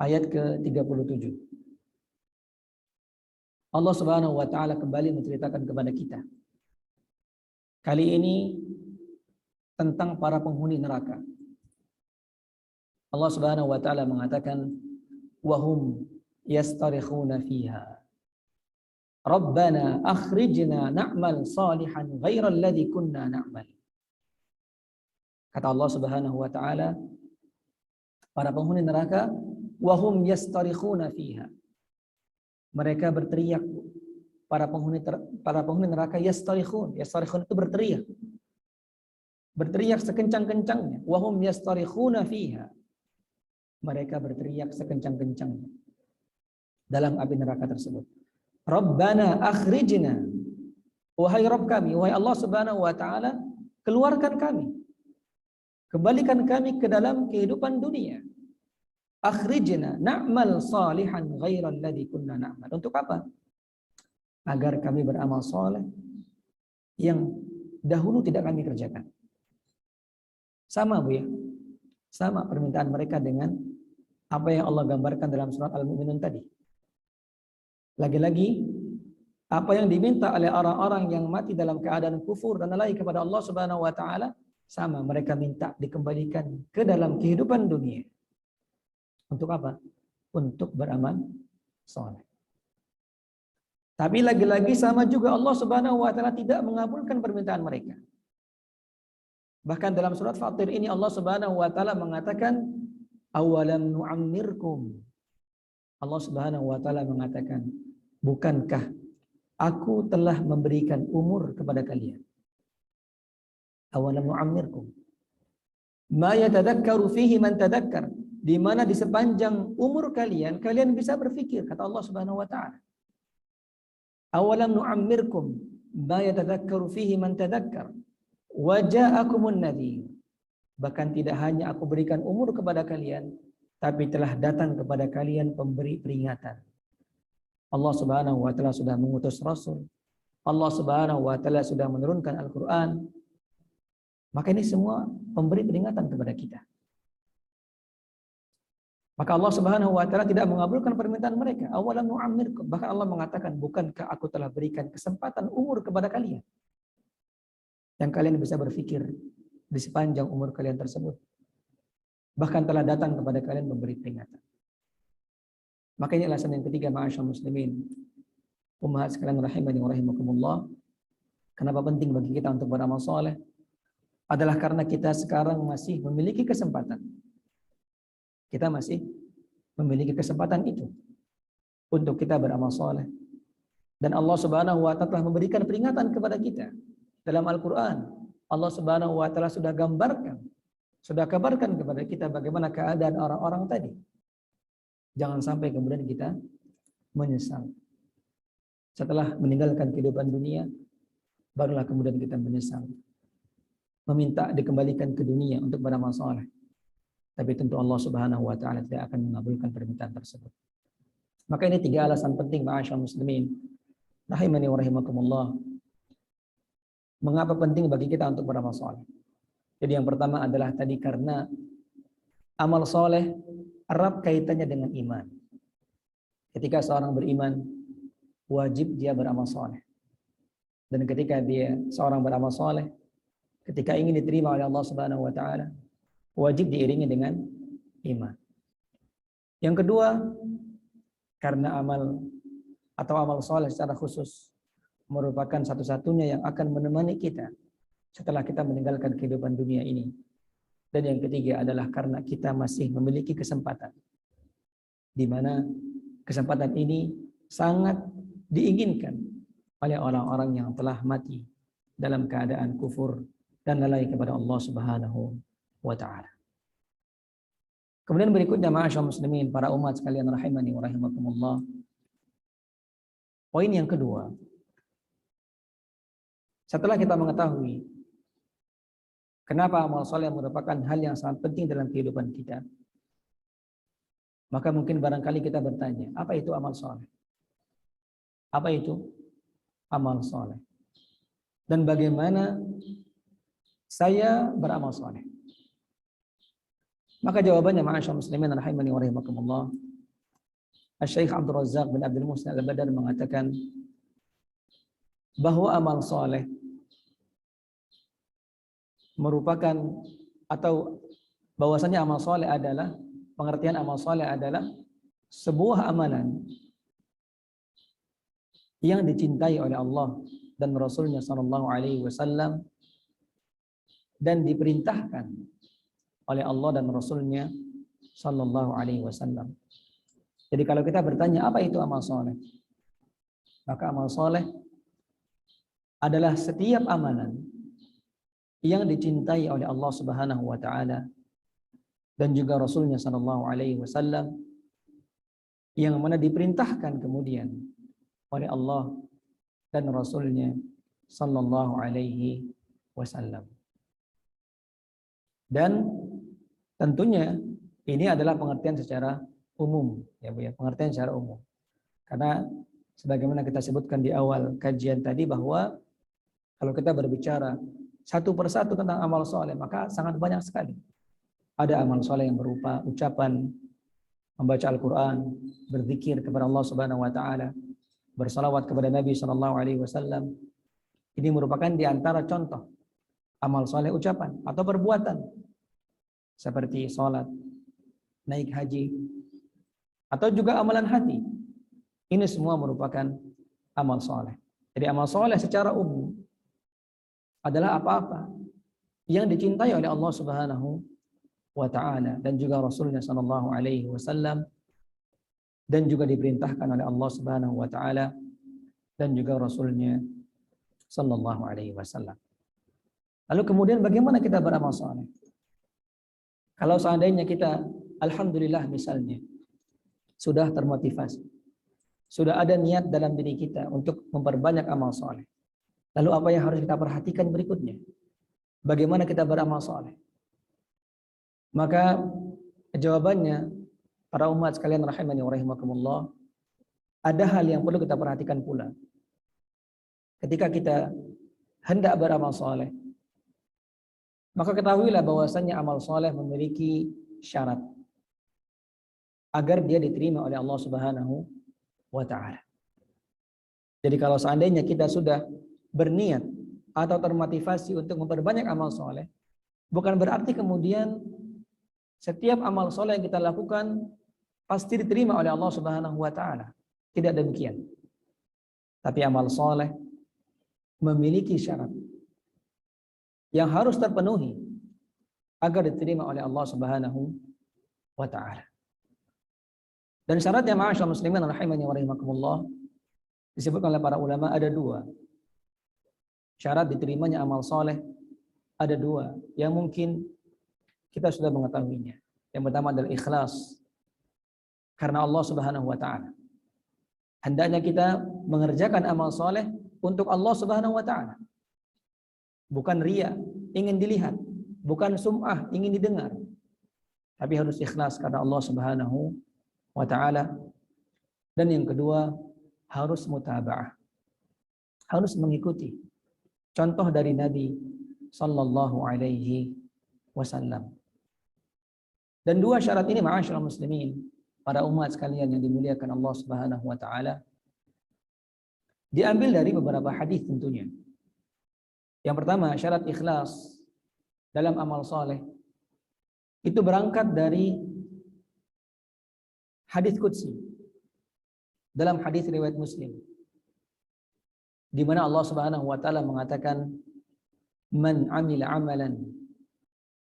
ayat ke-37, Allah Subhanahu wa taala kembali menceritakan kepada kita. Kali ini tentang para penghuni neraka. Allah Subhanahu wa taala mengatakan wahum yastarikhuna fiha Rabbana akhrijna na'mal salihan ghairal ladzi kunna na'mal. Kata Allah Subhanahu wa taala, para penghuni neraka wahum yastarikhuna fiha. Mereka berteriak, para penghuni neraka yastarikhun. Yastarikhun itu berteriak. Berteriak sekencang-kencangnya. Wahum yastarikhuna fiha. Mereka berteriak sekencang-kencangnya dalam api neraka tersebut. Rabbana akhrijna. Wahai Rabb kami, wahai Allah Subhanahu wa taala, keluarkan kami. Kembalikan kami ke dalam kehidupan dunia. Akhrijna na'mal salihan ghairal ladzi kunna na'mal. Untuk apa? Agar kami beramal soleh yang dahulu tidak kami kerjakan. Sama Bu ya. Sama permintaan mereka dengan apa yang Allah gambarkan dalam surat Al-Mu'minun tadi. Lagi-lagi apa yang diminta oleh orang-orang yang mati dalam keadaan kufur dan lalai kepada Allah Subhanahu wa taala, sama mereka minta dikembalikan ke dalam kehidupan dunia. Untuk apa? Untuk beramal soleh. Tapi lagi-lagi sama juga Allah Subhanahu wa taala tidak mengabulkan permintaan mereka. Bahkan dalam surat Fatir ini Allah Subhanahu wa taala mengatakan awalam nu'ammirkum. Allah Subhanahu wa taala mengatakan, bukankah aku telah memberikan umur kepada kalian? Awalam nu'ammirkum. Ma yatadakkaru fihi man tadakkar. Di mana di sepanjang umur kalian bisa berpikir, kata Allah Subhanahu wa taala. Awalam nu'ammirkum ma yatadakkaru fihi man tadakkar wa ja'akumun nadhir. Bahkan tidak hanya aku berikan umur kepada kalian, tapi telah datang kepada kalian pemberi peringatan. Allah Subhanahu wa taala sudah mengutus rasul. Allah Subhanahu wa taala sudah menurunkan Al-Qur'an. Maka ini semua pemberi peringatan kepada kita. Maka Allah Subhanahu wa taala tidak mengabulkan permintaan mereka. Awalam nu'ammirkum. Bahkan Allah mengatakan, bukankah aku telah berikan kesempatan umur kepada kalian? Yang kalian bisa berpikir di sepanjang umur kalian tersebut. Bahkan telah datang kepada kalian memberi peringatan. Maka ini alasan yang ketiga, ma'asyarul muslimin. Ummahat sekalian rahimani wa rahimakumullah. Kenapa penting bagi kita untuk beramal soleh? Adalah karena kita sekarang masih memiliki kesempatan. Kita masih memiliki kesempatan itu untuk kita beramal soleh. Dan Allah Subhanahu wa taala telah memberikan peringatan kepada kita dalam Al-Qur'an. Allah Subhanahu wa taala sudah kabarkan kepada kita bagaimana keadaan orang-orang tadi. Jangan sampai kemudian kita menyesal. Setelah meninggalkan kehidupan dunia, barulah kemudian kita menyesal. Meminta dikembalikan ke dunia untuk beramal soleh. Tapi tentu Allah Subhanahu wa taala tidak akan mengabulkan permintaan tersebut. Maka ini 3 alasan penting, ma'asyarul muslimin rahimani wa rahimakumullah. Mengapa penting bagi kita untuk beramal soleh? Jadi yang pertama adalah tadi karena amal soleh erat kaitannya dengan iman. Ketika seorang beriman, wajib dia beramal soleh. Dan ketika dia seorang beramal soleh, ketika ingin diterima oleh Allah Subhanahu wa taala, wajib diiringi dengan iman. Yang kedua, karena amal soleh secara khusus merupakan satu-satunya yang akan menemani kita setelah kita meninggalkan kehidupan dunia ini. Dan yang ketiga adalah karena kita masih memiliki kesempatan, di mana kesempatan ini sangat diinginkan oleh orang-orang yang telah mati dalam keadaan kufur dan lalai kepada Allah Subhanahu wa ta'ala. Kemudian berikutnya, ma'asyarul muslimin, para umat sekalian rahimani wa rahimakumullah. Poin yang kedua, setelah kita mengetahui kenapa amal soleh merupakan hal yang sangat penting dalam kehidupan kita, maka mungkin barangkali kita bertanya, apa itu amal soleh? Apa itu amal soleh? Dan bagaimana saya beramal soleh? Maka jawabannya, ma'asyarul muslimin rahimani wa rahimakumullah, Asy-Syaikh Abdul Razzaq bin Abdul Muhsin Al-Badar mengatakan bahwa amal soleh merupakan, atau bahwasanya amal soleh adalah pengertian amal soleh adalah sebuah amalan yang dicintai oleh Allah dan Rasulnya Shallallahu Alaihi Wasallam dan diperintahkan oleh Allah dan Rasulnya Shallallahu Alaihi Wasallam. Jadi kalau kita bertanya apa itu amal soleh, maka amal soleh adalah setiap amalan yang dicintai oleh Allah Subhanahu Wa Taala dan juga Rasulnya Shallallahu Alaihi Wasallam, yang mana diperintahkan kemudian oleh Allah dan Rasulnya Sallallahu Alaihi Wasallam. Dan tentunya ini adalah pengertian secara umum, ya Bu ya, pengertian secara umum. Karena sebagaimana kita sebutkan di awal kajian tadi bahwa kalau kita berbicara satu persatu tentang amal soleh, maka sangat banyak sekali. Ada amal soleh yang berupa ucapan, membaca Al-Quran, berzikir kepada Allah Subhanahu Wa Taala, bersalawat kepada Nabi Sallallahu Alaihi Wasallam. Ini merupakan di antara contoh amal soleh ucapan atau perbuatan, seperti sholat, naik haji, atau juga amalan hati. Ini semua merupakan amal soleh. Jadi amal soleh secara umum adalah apa-apa yang dicintai oleh Allah Subhanahu Wa Taala dan juga Rasulnya Sallallahu Alaihi Wasallam, dan juga diperintahkan oleh Allah Subhanahu Wa Taala dan juga Rasulnya Sallallahu Alaihi Wasallam. Lalu kemudian bagaimana kita beramal soleh? Kalau seandainya kita, alhamdulillah misalnya, sudah termotivasi, sudah ada niat dalam diri kita untuk memperbanyak amal soleh. Lalu apa yang harus kita perhatikan berikutnya? Bagaimana kita beramal soleh? Maka jawabannya, para umat sekalian rahimani wa rahimakumullah, ada hal yang perlu kita perhatikan pula. Ketika kita hendak beramal soleh, maka ketahuilah bahwasanya amal soleh memiliki syarat agar dia diterima oleh Allah Subhanahu Wa Taala. Jadi kalau seandainya kita sudah berniat atau termotivasi untuk memperbanyak amal soleh, bukan berarti kemudian setiap amal soleh yang kita lakukan pasti diterima oleh Allah Subhanahu Wa Taala. Tidak demikian. Tapi amal soleh memiliki syarat yang harus terpenuhi agar diterima oleh Allah Subhanahu Wa Taala. Dan syaratnya, ma'asyarul muslimin rahimani wa rahimakumullah, disebutkan oleh para ulama ada dua. Syarat diterimanya amal soleh ada dua yang mungkin kita sudah mengetahuinya. Yang pertama adalah ikhlas karena Allah Subhanahu Wa Taala. Hendaknya kita mengerjakan amal soleh untuk Allah Subhanahu Wa Taala, bukan riya, ingin dilihat, bukan sum'ah, ingin didengar, tapi harus ikhlas karena Allah Subhanahu Wa Taala. Dan yang kedua, harus mutaba'ah, harus mengikuti contoh dari Nabi Sallallahu Alaihi Wasallam. Dan dua syarat ini, ma'asyarul muslimin, para umat sekalian yang dimuliakan Allah Subhanahu Wa Taala, diambil dari beberapa hadis tentunya. Yang pertama, syarat ikhlas dalam amal soleh itu berangkat dari hadis qudsi dalam hadis riwayat Muslim, di mana Allah Subhanahu Wa Taala mengatakan, "Man amila amalan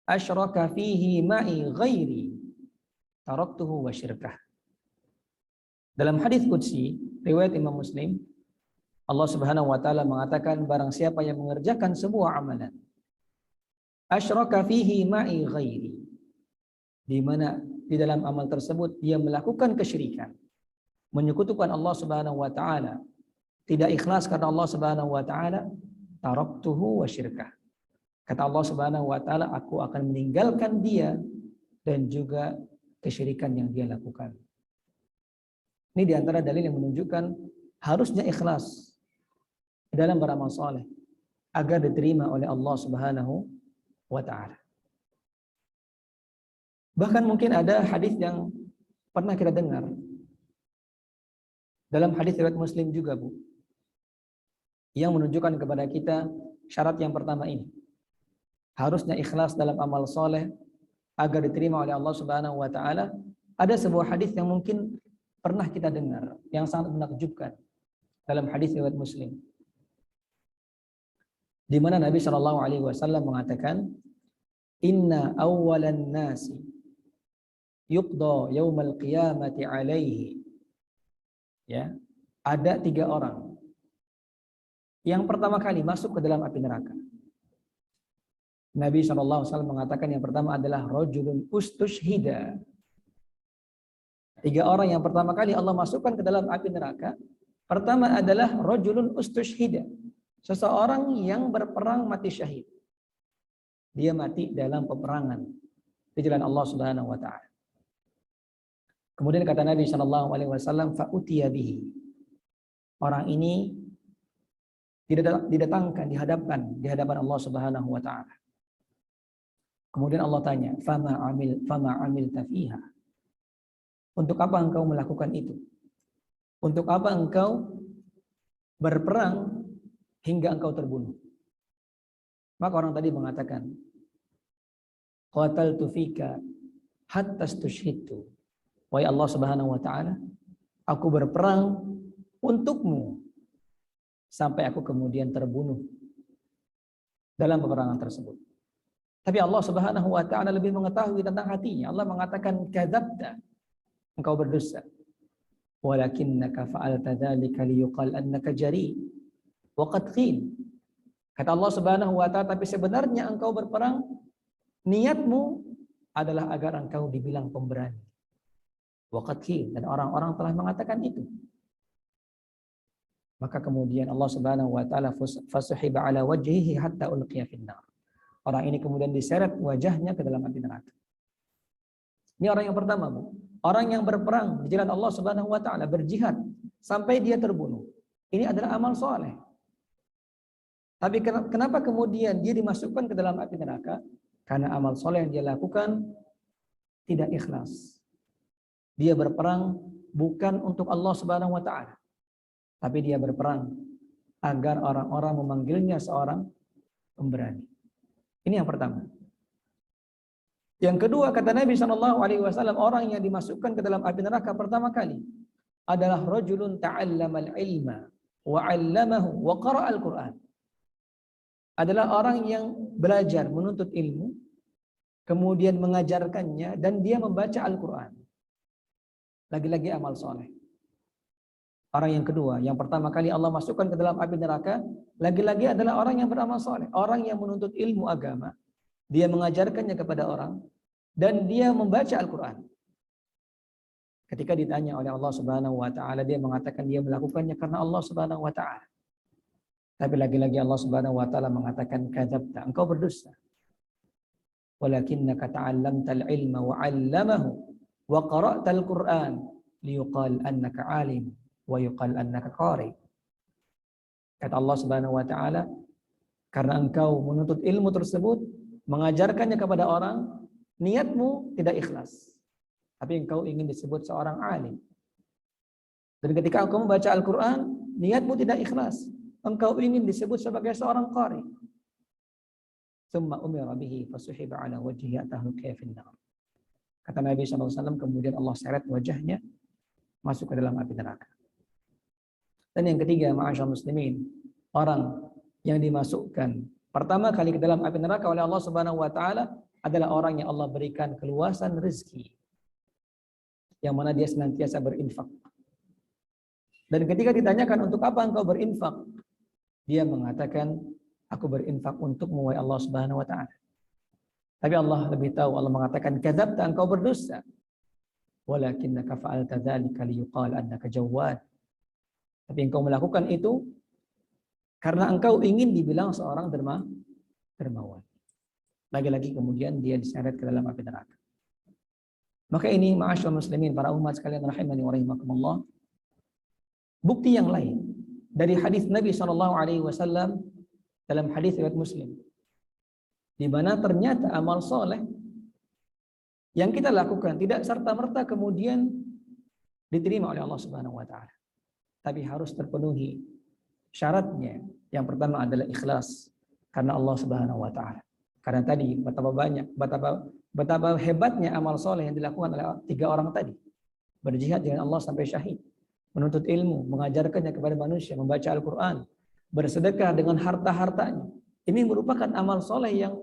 asyraka fihi ma'i ghairi taraktuhu wa syirkah." Dalam hadis qudsi riwayat Imam Muslim, Allah Subhanahu Wa Taala mengatakan, barang siapa yang mengerjakan sebuah amalan asyraka fihi ma'i ghairi, di mana di dalam amal tersebut dia melakukan kesyirikan, menyekutukan Allah Subhanahu Wa Taala, tidak ikhlas karena Allah Subhanahu Wa Taala, taraktuhu wa syirkah. Kata Allah Subhanahu Wa Taala, aku akan meninggalkan dia dan juga kesyirikan yang dia lakukan. Ini diantara dalil yang menunjukkan harusnya ikhlas dalam beramal soleh agar diterima oleh Allah Subhanahu Wa Taala. Bahkan mungkin ada hadis yang pernah kita dengar dalam hadis riwayat Muslim juga, Bu, yang menunjukkan kepada kita syarat yang pertama ini. Harusnya ikhlas dalam amal soleh agar diterima oleh Allah Subhanahu wa taala, ada sebuah hadis yang mungkin pernah kita dengar yang sangat menakjubkan dalam hadis riwayat Muslim, di mana Nabi Shallallahu alaihi wasallam mengatakan, "Inna awwalan nasi yuqda yaumal qiyamati alaihi." Ya, ada 3 orang yang pertama kali masuk ke dalam api neraka. Nabi SAW mengatakan yang pertama adalah rajulun ustushhida. 3 orang yang pertama kali Allah masukkan ke dalam api neraka. Pertama adalah rajulun ustushhida. Seseorang yang berperang mati syahid. Dia mati dalam peperangan di jalan Allah Subhanahu wa taala. Kemudian kata Nabi SAW, fa'utiya bihi. Orang ini didatangkan, di hadapan Allah Subhanahu wa taala. Kemudian Allah tanya, fama amilta fiha. Untuk apa engkau melakukan itu? Untuk apa engkau berperang hingga engkau terbunuh? Maka orang tadi mengatakan, qataltu fika hatta stushhidtu. Wahai Allah Subhanahu wa taala, aku berperang untukmu sampai aku kemudian terbunuh dalam peperangan tersebut. Tapi Allah Subhanahu wa taala lebih mengetahui tentang hatinya. Allah mengatakan, kadzabta, engkau berdosa. Walakinnaka fa'alta dzalika liyuqal annaka jari. Wa qad qil. Kata Allah Subhanahu wa taala, tapi sebenarnya engkau berperang, niatmu adalah agar engkau dibilang pemberani. Wa qad qil, dan orang-orang telah mengatakan itu. Maka kemudian Allah Subhanahu wa taala fasuhiba ala wajhihi hatta ulqiya finnar. Orang ini kemudian diseret wajahnya ke dalam api neraka. Ini orang yang pertama, Bu. Orang yang berperang di jalan Allah Subhanahu wa taala, berjihad sampai dia terbunuh. Ini adalah amal soleh. Tapi kenapa kemudian dia dimasukkan ke dalam api neraka? Karena amal soleh yang dia lakukan tidak ikhlas. Dia berperang bukan untuk Allah Subhanahu wa taala, tapi dia berperang agar orang-orang memanggilnya seorang pemberani. Ini yang pertama. Yang kedua, kata Nabi SAW, orang yang dimasukkan ke dalam api neraka pertama kali adalah rajulun ta'allamal ilma wa 'allamahu wa qara'al Qur'an. Adalah orang yang belajar menuntut ilmu, kemudian mengajarkannya, dan dia membaca Al-Quran. Lagi-lagi amal soleh. Orang yang kedua, yang pertama kali Allah masukkan ke dalam api neraka, lagi-lagi adalah orang yang beramal soleh. Orang yang menuntut ilmu agama, dia mengajarkannya kepada orang, dan dia membaca Al-Quran. Ketika ditanya oleh Allah Subhanahu wa taala, dia mengatakan dia melakukannya karena Allah Subhanahu wa taala. Tapi lagi-lagi Allah Subhanahu wa taala mengatakan, kadzabta, engkau berdusta. Walakinnaka ta'allamtal ilma wa 'allamahu wa qara'tal Qur'an liyuqal annaka 'alim wa yuqal annaka qari. Kata Allah Subhanahu wa taala, karena engkau menuntut ilmu tersebut, mengajarkannya kepada orang, niatmu tidak ikhlas, tapi engkau ingin disebut seorang alim. Dan ketika engkau membaca Al-Quran, niatmu tidak ikhlas, engkau ingin disebut sebagai seorang qari. Tsumma umira bihi fasuhiba ala wajhihi atahul kayfin nar. Kata Nabi SAW, kemudian Allah seret wajahnya masuk ke dalam api neraka. Dan yang ketiga, ma'asyar muslimin, orang yang dimasukkan pertama kali ke dalam api neraka oleh Allah Subhanahu wa taala adalah orang yang Allah berikan keluasan rezeki, yang mana dia senantiasa berinfak. Dan ketika ditanyakan untuk apa engkau berinfak, dia mengatakan, aku berinfak untukmu wahai Allah Subhanahu wa taala. Tapi Allah lebih tahu, Allah mengatakan, kadzabta, engkau berdosa. Walakinnaka fa'alta dzalika liyuqal annaka jawwad. Tapi engkau melakukan itu karena engkau ingin dibilang seorang dermawan. Lagi-lagi kemudian dia diseret ke dalam api neraka. Maka ini ma'asyarul muslimin, para umat sekalian rahimani wa rahimakumullah, bukti yang lain dari hadis Nabi SAW dalam hadis riwayat Muslim, di mana ternyata amal soleh yang kita lakukan tidak serta-merta kemudian diterima oleh Allah Subhanahu wa taala, tapi harus terpenuhi syaratnya. Yang pertama adalah ikhlas karena Allah Subhanahu wa taala. Karena tadi betapa Betapa hebatnya amal soleh yang dilakukan oleh 3 orang tadi. Berjihad dengan Allah sampai syahid, menuntut ilmu, mengajarkannya kepada manusia, membaca Al-Quran, bersedekah dengan harta-hartanya. Ini merupakan amal soleh yang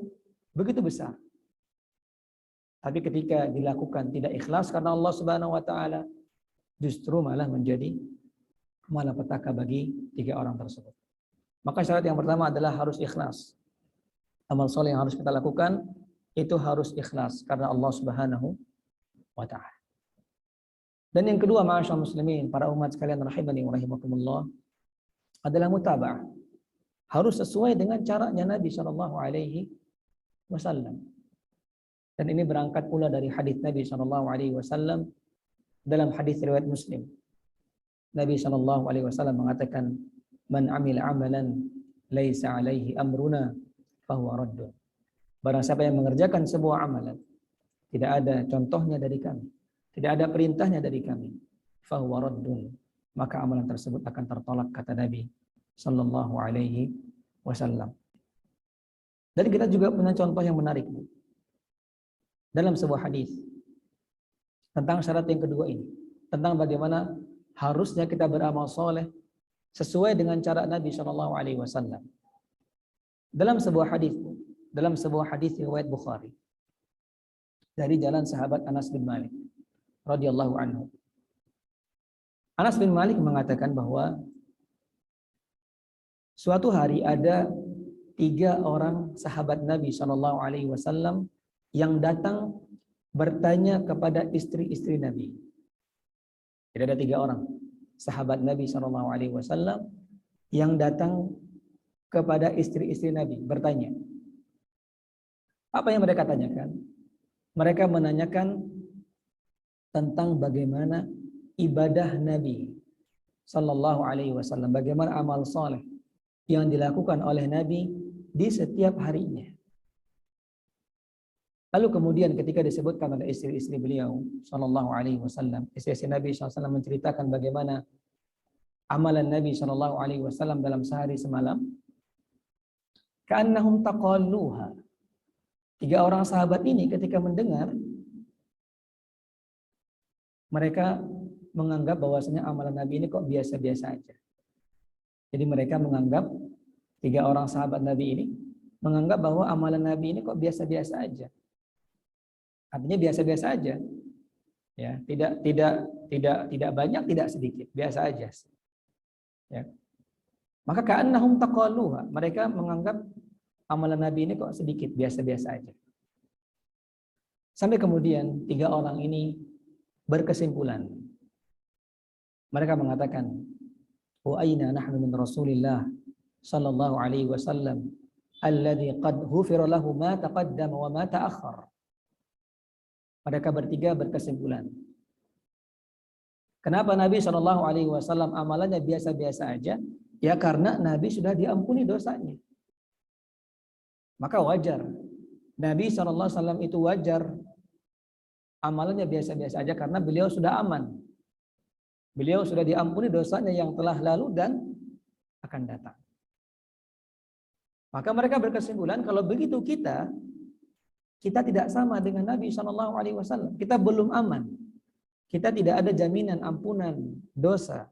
begitu besar. Tapi ketika dilakukan tidak ikhlas karena Allah Subhanahu wa taala, justru malah menjadi malapetaka bagi 3 orang tersebut. Maka syarat yang pertama adalah harus ikhlas. Amal soleh yang harus kita lakukan itu harus ikhlas karena Allah Subhanahu wa taala. Dan yang kedua, ma'asyarul muslimin, para umat sekalian rahimani wa rahimakumullah, adalah mutaba'ah. Harus sesuai dengan caranya Nabi sallallahu alaihi wasallam. Dan ini berangkat pula dari hadis Nabi sallallahu alaihi wasallam dalam hadis riwayat Muslim. Nabi sallallahu alaihi wasallam mengatakan, "Man 'amila 'amalan laisa 'alaihi amruna fahuwa raddun." Barang siapa yang mengerjakan sebuah amalan, tidak ada contohnya dari kami, tidak ada perintahnya dari kami, fahuwa raddun, maka amalan tersebut akan tertolak, kata Nabi sallallahu alaihi wasallam. Dan kita juga punya contoh yang menarik, Bu, dalam sebuah hadis tentang syarat yang kedua ini, tentang bagaimana harusnya kita beramal soleh sesuai dengan cara Nabi sallallahu alaihi wasallam. Dalam sebuah hadis riwayat Bukhari dari jalan sahabat Anas bin Malik radhiyallahu anhu. Anas bin Malik mengatakan bahwa suatu hari ada 3 orang sahabat Nabi Shallallahu Alaihi Wasallam yang datang bertanya kepada istri-istri Nabi. Jadi ada 3 orang sahabat Nabi Shallallahu Alaihi Wasallam yang datang kepada istri-istri Nabi bertanya. Apa yang mereka tanyakan? Mereka menanyakan tentang bagaimana ibadah Nabi Sallallahu Alaihi Wasallam, bagaimana amal soleh yang dilakukan oleh Nabi di setiap harinya. Lalu kemudian ketika disebutkan oleh istri-istri beliau Sallallahu Alaihi Wasallam, istri-istri Nabi Sallallahu Alaihi Wasallam menceritakan bagaimana amalan Nabi Sallallahu Alaihi Wasallam dalam sehari semalam, ka'annahum taqalluha. 3 orang sahabat ini ketika mendengar, mereka menganggap bahwasanya amalan Nabi ini kok biasa-biasa aja. Jadi mereka menganggap, 3 orang sahabat Nabi ini menganggap bahwa amalan Nabi ini kok biasa-biasa aja. Artinya biasa-biasa aja. Ya, tidak banyak, tidak sedikit, biasa aja. Ya. Maka ka'annahum taqalluha, mereka menganggap amalan Nabi ini kok sedikit, biasa-biasa aja. Sampai kemudian 3 orang ini berkesimpulan. Mereka mengatakan, wa aina nahnu min Rasulillah sallallahu alaihi wasallam alladhi qad ghufira lahu ma taqaddama wa ma ta'akhkhar. Mereka bertiga berkesimpulan, kenapa Nabi sallallahu alaihi wasallam amalannya biasa-biasa aja? Ya karena Nabi sudah diampuni dosanya. Maka wajar. Nabi sallallahu alaihi wasallam itu wajar amalannya biasa-biasa aja karena beliau sudah aman. Beliau sudah diampuni dosanya yang telah lalu dan akan datang. Maka mereka berkesimpulan kalau begitu kita tidak sama dengan Nabi Shallallahu Alaihi Wasallam. Kita belum aman. Kita tidak ada jaminan ampunan dosa.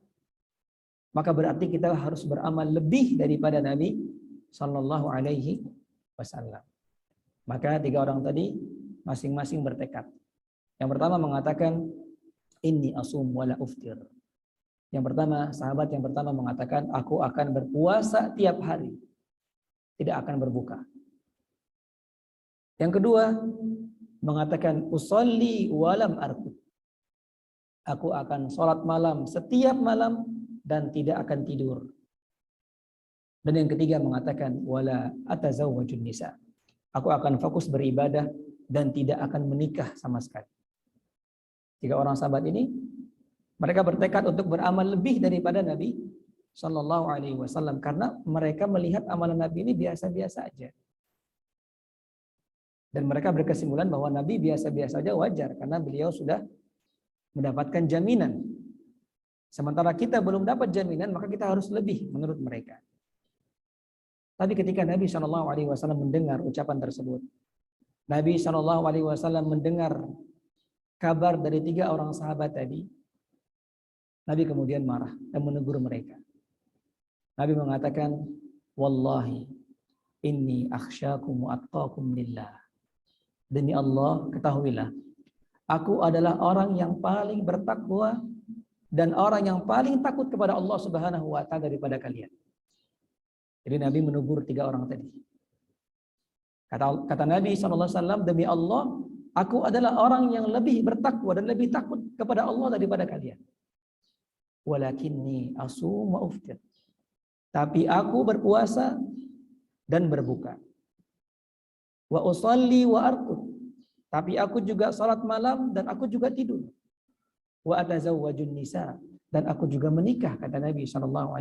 Maka berarti kita harus beramal lebih daripada Nabi Shallallahu Alaihi Wasallam. Maka 3 orang tadi masing-masing bertekad. Yang pertama mengatakan, inni asum wala uftir. Yang pertama, sahabat yang pertama mengatakan, aku akan berpuasa tiap hari, tidak akan berbuka. Yang kedua mengatakan, usolli walam arqud. Aku akan sholat malam setiap malam dan tidak akan tidur. Dan yang ketiga mengatakan, wala atazawwajun nisa. Aku akan fokus beribadah dan tidak akan menikah sama sekali. 3 orang sahabat ini, mereka bertekad untuk beramal lebih daripada Nabi Sallallahu Alaihi Wasallam karena mereka melihat amalan Nabi ini biasa-biasa aja. Dan mereka berkesimpulan bahwa Nabi biasa-biasa aja wajar karena beliau sudah mendapatkan jaminan. Sementara kita belum dapat jaminan, maka kita harus lebih menurut mereka. Tapi ketika Nabi Sallallahu Alaihi Wasallam mendengar ucapan tersebut, Nabi SAW mendengar kabar dari 3 orang sahabat tadi, Nabi kemudian marah dan menegur mereka. Nabi mengatakan, Wallahi, inni akhsyakum wa attaqum lillah. Demi Allah, ketahuilah, aku adalah orang yang paling bertakwa dan orang yang paling takut kepada Allah Subhanahu wa taala daripada kalian. Jadi Nabi menegur 3 orang tadi. Kata Nabi SAW, demi Allah, aku adalah orang yang lebih bertakwa dan lebih takut kepada Allah daripada kalian. Walakinni asum wa uftir. Tapi aku berpuasa dan berbuka. Wa usalli wa arqud. Tapi aku juga salat malam dan aku juga tidur. Wa atazawwajun nisa, dan aku juga menikah, kata Nabi SAW.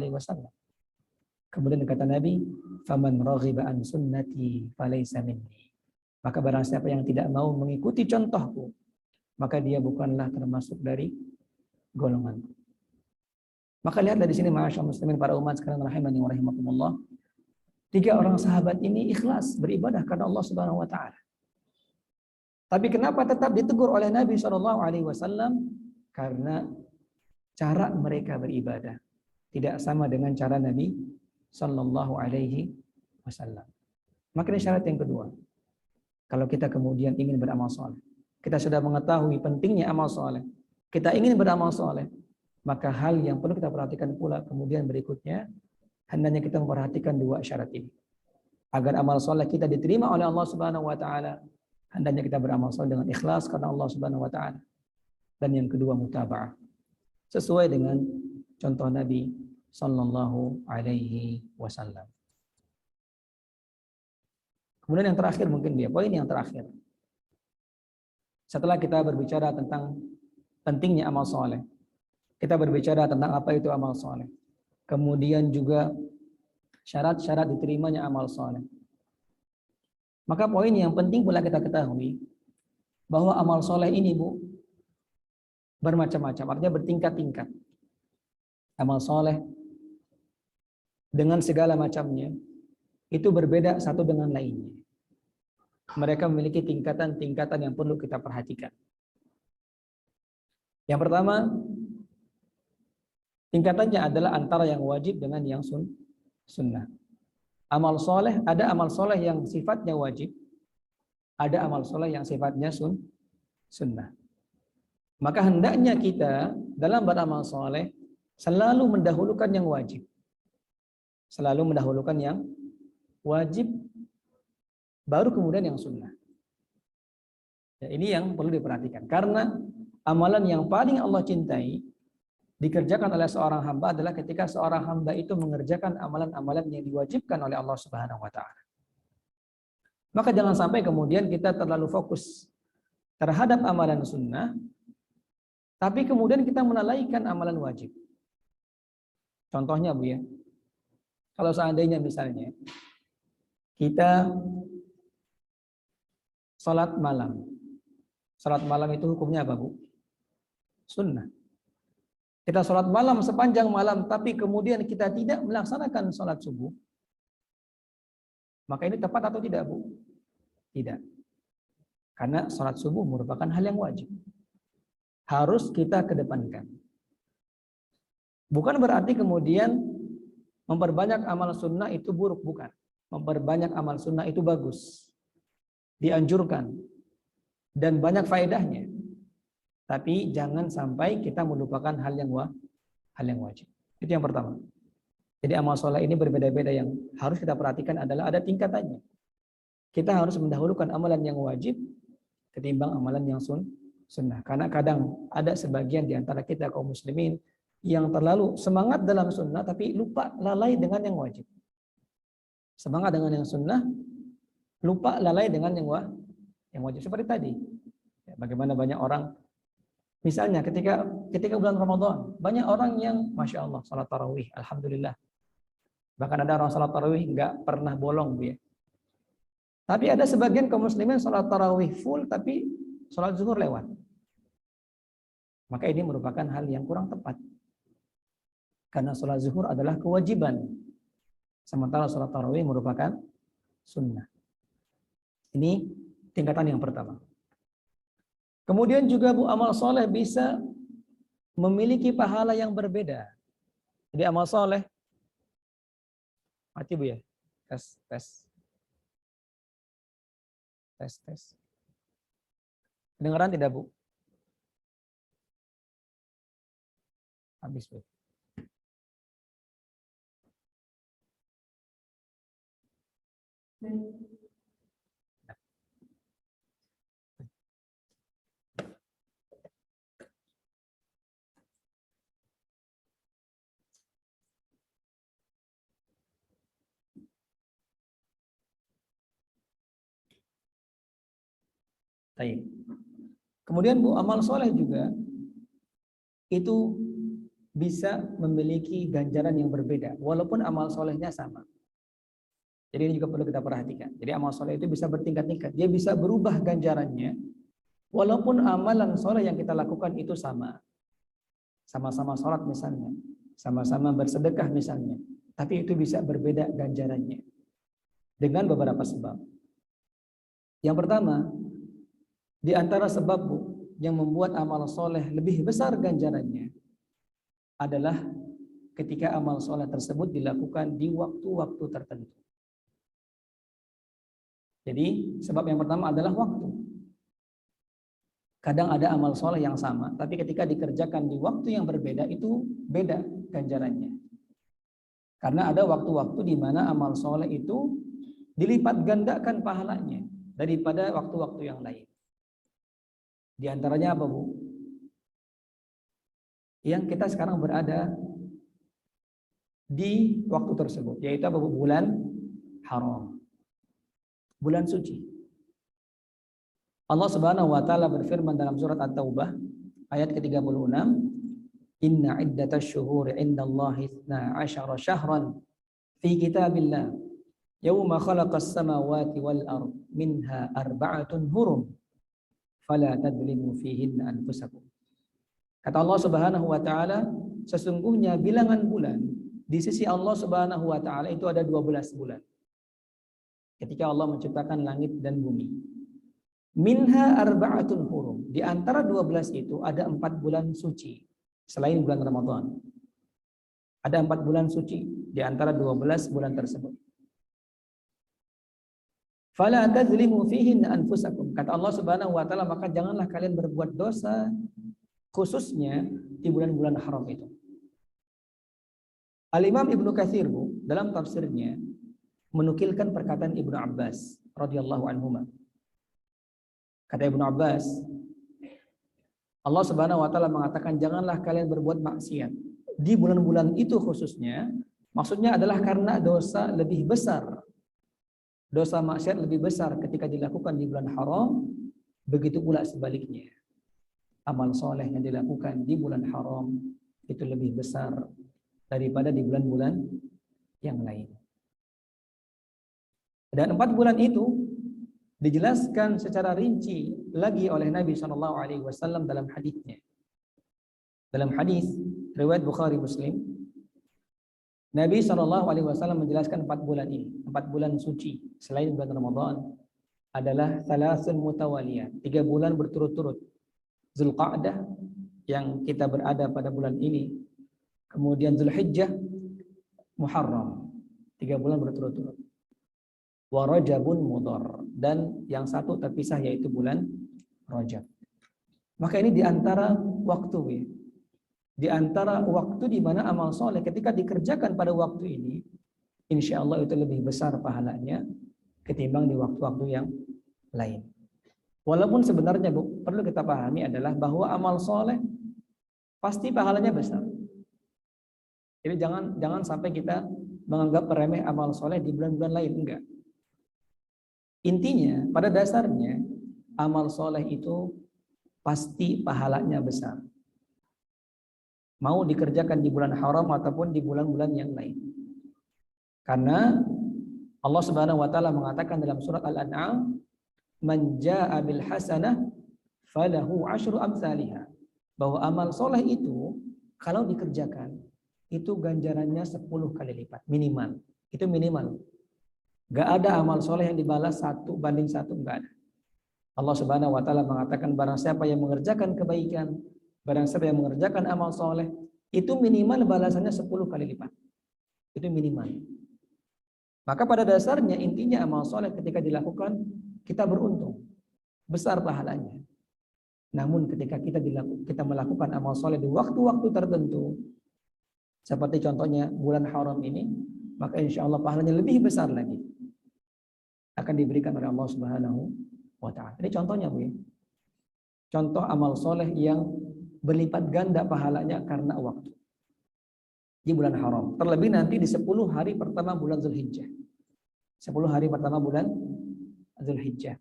Kemudian kata Nabi, faman raghiba an sunnati falaysa minni. Maka barang siapa yang tidak mau mengikuti contohku, maka dia bukanlah termasuk dari golonganku. Maka lihatlah di sini, ma'asyarul muslimin, para umat sekalian rahimani wa rahimakumullah. 3 orang sahabat ini ikhlas beribadah karena Allah Subhanahu wa taala. Tapi kenapa tetap ditegur oleh Nabi SAW? Karena cara mereka beribadah tidak sama dengan cara Nabi SAW. Maka ini syarat yang kedua. Kalau kita kemudian ingin beramal soleh, kita sudah mengetahui pentingnya amal soleh, kita ingin beramal soleh, maka hal yang perlu kita perhatikan pula kemudian berikutnya, hendaknya kita memperhatikan 2 syarat ini. Agar amal soleh kita diterima oleh Allah Subhanahu wa taala, hendaknya kita beramal soleh dengan ikhlas karena Allah Subhanahu wa taala. Dan yang kedua, mutaba'ah, sesuai dengan contoh Nabi sallallahu alaihi wasallam. Kemudian yang terakhir mungkin poin yang terakhir. Setelah kita berbicara tentang pentingnya amal soleh, kita berbicara tentang apa itu amal soleh. Kemudian juga syarat-syarat diterimanya amal soleh. Maka poin yang penting pula kita ketahui bahwa amal soleh ini, Bu, bermacam-macam, artinya bertingkat-tingkat. Amal soleh dengan segala macamnya itu berbeda satu dengan lainnya. Mereka memiliki tingkatan-tingkatan yang perlu kita perhatikan. Yang pertama, tingkatannya adalah antara yang wajib dengan yang sunnah. Amal soleh, ada amal soleh yang sifatnya wajib, ada amal soleh yang sifatnya sunnah. Maka hendaknya kita dalam beramal soleh selalu mendahulukan yang wajib. Selalu mendahulukan yang wajib, baru kemudian yang sunnah. Ya, ini yang perlu diperhatikan. Karena amalan yang paling Allah cintai dikerjakan oleh seorang hamba adalah ketika seorang hamba itu mengerjakan amalan-amalan yang diwajibkan oleh Allah Subhanahu wa taala. Maka jangan sampai kemudian kita terlalu fokus terhadap amalan sunnah, tapi kemudian kita melalaikan amalan wajib. Contohnya, Bu, ya. Kalau seandainya misalnya kita salat malam. Salat malam itu hukumnya apa, Bu? Sunnah. Kita salat malam sepanjang malam, tapi kemudian kita tidak melaksanakan salat subuh. Maka ini tepat atau tidak, Bu? Tidak. Karena salat subuh merupakan hal yang wajib. Harus kita kedepankan. Bukan berarti kemudian memperbanyak amal sunnah itu buruk, bukan. Memperbanyak amal sunnah itu bagus, dianjurkan, dan banyak faedahnya. Tapi jangan sampai kita melupakan hal yang wajib. Itu yang pertama. Jadi amal soleh ini berbeda-beda, yang harus kita perhatikan adalah ada tingkatannya. Kita harus mendahulukan amalan yang wajib ketimbang amalan yang sunnah. Karena kadang ada sebagian di antara kita kaum muslimin yang terlalu semangat dalam sunnah tapi lupa, lalai dengan yang wajib. Semangat dengan yang sunnah, lupa, lalai dengan yang wajib. Seperti tadi, bagaimana banyak orang, misalnya ketika bulan Ramadan, banyak orang yang Masya Allah salat tarawih, alhamdulillah. Bahkan ada orang salat tarawih nggak pernah bolong, ya. Tapi ada sebagian kaum muslimin salat tarawih full tapi salat zuhur lewat. Maka ini merupakan hal yang kurang tepat. Karena salat zuhur adalah kewajiban, sementara salat tarawih merupakan sunnah. Ini tingkatan yang pertama. Kemudian juga Bu, amal soleh bisa memiliki pahala yang berbeda. Jadi amal soleh, mati Bu ya, tes. Kedengaran tidak Bu? Habis Bu. Baik. Kemudian Bu, amal soleh juga itu bisa memiliki ganjaran yang berbeda, walaupun amal solehnya sama. Jadi ini juga perlu kita perhatikan. Jadi amal soleh itu bisa bertingkat-tingkat. Dia bisa berubah ganjarannya, walaupun amalan soleh yang kita lakukan itu sama. Sama-sama sholat misalnya, sama-sama bersedekah misalnya. Tapi itu bisa berbeda ganjarannya. Dengan beberapa sebab. Yang pertama, di antara sebab Bu, yang membuat amal soleh lebih besar ganjarannya adalah ketika amal soleh tersebut dilakukan di waktu-waktu tertentu. Jadi sebab yang pertama adalah waktu. Kadang ada amal soleh yang sama, tapi ketika dikerjakan di waktu yang berbeda itu beda ganjarannya. Karena ada waktu-waktu di mana amal soleh itu dilipat gandakan pahalanya daripada waktu-waktu yang lain. Di antaranya apa Bu? Yang kita sekarang berada di waktu tersebut, yaitu apa Bu? Bulan haram, bulan suci. Allah Subhanahu wa taala berfirman dalam surat At-Taubah ayat ke-36, "Inna iddatasy syuhuri 'indallahi 12 syahran fi kitabillah yauma khalaqas samawati wal ard minha arba'atun hurum fala tadlimu fihinna anfusakum." Kata Allah Subhanahu wa taala, sesungguhnya bilangan bulan di sisi Allah Subhanahu wa taala itu ada 12 bulan. Ketika Allah menciptakan langit dan bumi. Minha arba'atun hurum. Di antara 12 itu ada 4 bulan suci selain bulan Ramadan. Ada 4 bulan suci di antara 12 bulan tersebut. Fala tazlimu fihin anfusakum. Kata Allah Subhanahu wa taala, maka janganlah kalian berbuat dosa khususnya di bulan-bulan haram itu. Al-Imam Ibnu Katsir Bu, dalam tafsirnya menukilkan perkataan Ibnu Abbas radhiyallahu anhuma. Kata Ibnu Abbas, Allah Subhanahu wa taala mengatakan janganlah kalian berbuat maksiat di bulan-bulan itu khususnya, maksudnya adalah karena dosa lebih besar. Dosa maksiat lebih besar ketika dilakukan di bulan haram, begitu pula sebaliknya. Amal soleh yang dilakukan di bulan haram itu lebih besar daripada di bulan-bulan yang lain. Dan 4 bulan itu dijelaskan secara rinci lagi oleh Nabi SAW dalam hadisnya. Dalam hadis riwayat Bukhari Muslim, Nabi SAW menjelaskan 4 bulan ini, 4 bulan suci selain bulan Ramadan adalah thalathun mutawaliyah, 3 bulan berturut-turut. Zulqa'dah yang kita berada pada bulan ini, kemudian Zulhijjah, Muharram, 3 bulan berturut-turut. Wa Rajabun Mudhar, dan yang satu terpisah yaitu bulan Rajab. Maka ini di antara waktu, di antara waktu di mana amal soleh ketika dikerjakan pada waktu ini, insya Allah itu lebih besar pahalanya ketimbang di waktu-waktu yang lain. Walaupun sebenarnya Bu, perlu kita pahami adalah bahwa amal soleh pasti pahalanya besar. Jadi jangan sampai kita menganggap remeh amal soleh di bulan-bulan lain, enggak. Intinya, pada dasarnya amal soleh itu pasti pahalanya besar. Mau dikerjakan di bulan haram ataupun di bulan-bulan yang lain. Karena Allah Subhanahu wa taala mengatakan dalam surat Al-An'am, "Man jaa'a bil hasanah falahu 'asyru amsalihha." Bahwa amal soleh itu kalau dikerjakan itu ganjarannya 10 kali lipat minimal. Itu minimal. Gak ada amal soleh yang dibalas 1 banding 1, enggak ada. Allah Subhanahu wa taala mengatakan barang siapa yang mengerjakan kebaikan, barang siapa yang mengerjakan amal soleh, itu minimal balasannya 10 kali lipat. Itu minimal. Maka pada dasarnya intinya amal soleh ketika dilakukan kita beruntung, besar pahalanya. Namun ketika kita melakukan amal soleh di waktu-waktu tertentu, seperti contohnya bulan haram ini, maka insya Allah pahalanya lebih besar lagi. Akan diberikan oleh Allah Subhanahu wa ta'ala. Ini contohnya, Bu. Contoh amal soleh yang berlipat ganda pahalanya karena waktu. Di bulan haram. Terlebih nanti di 10 hari pertama bulan Zulhijjah. 10 hari pertama bulan Zulhijjah.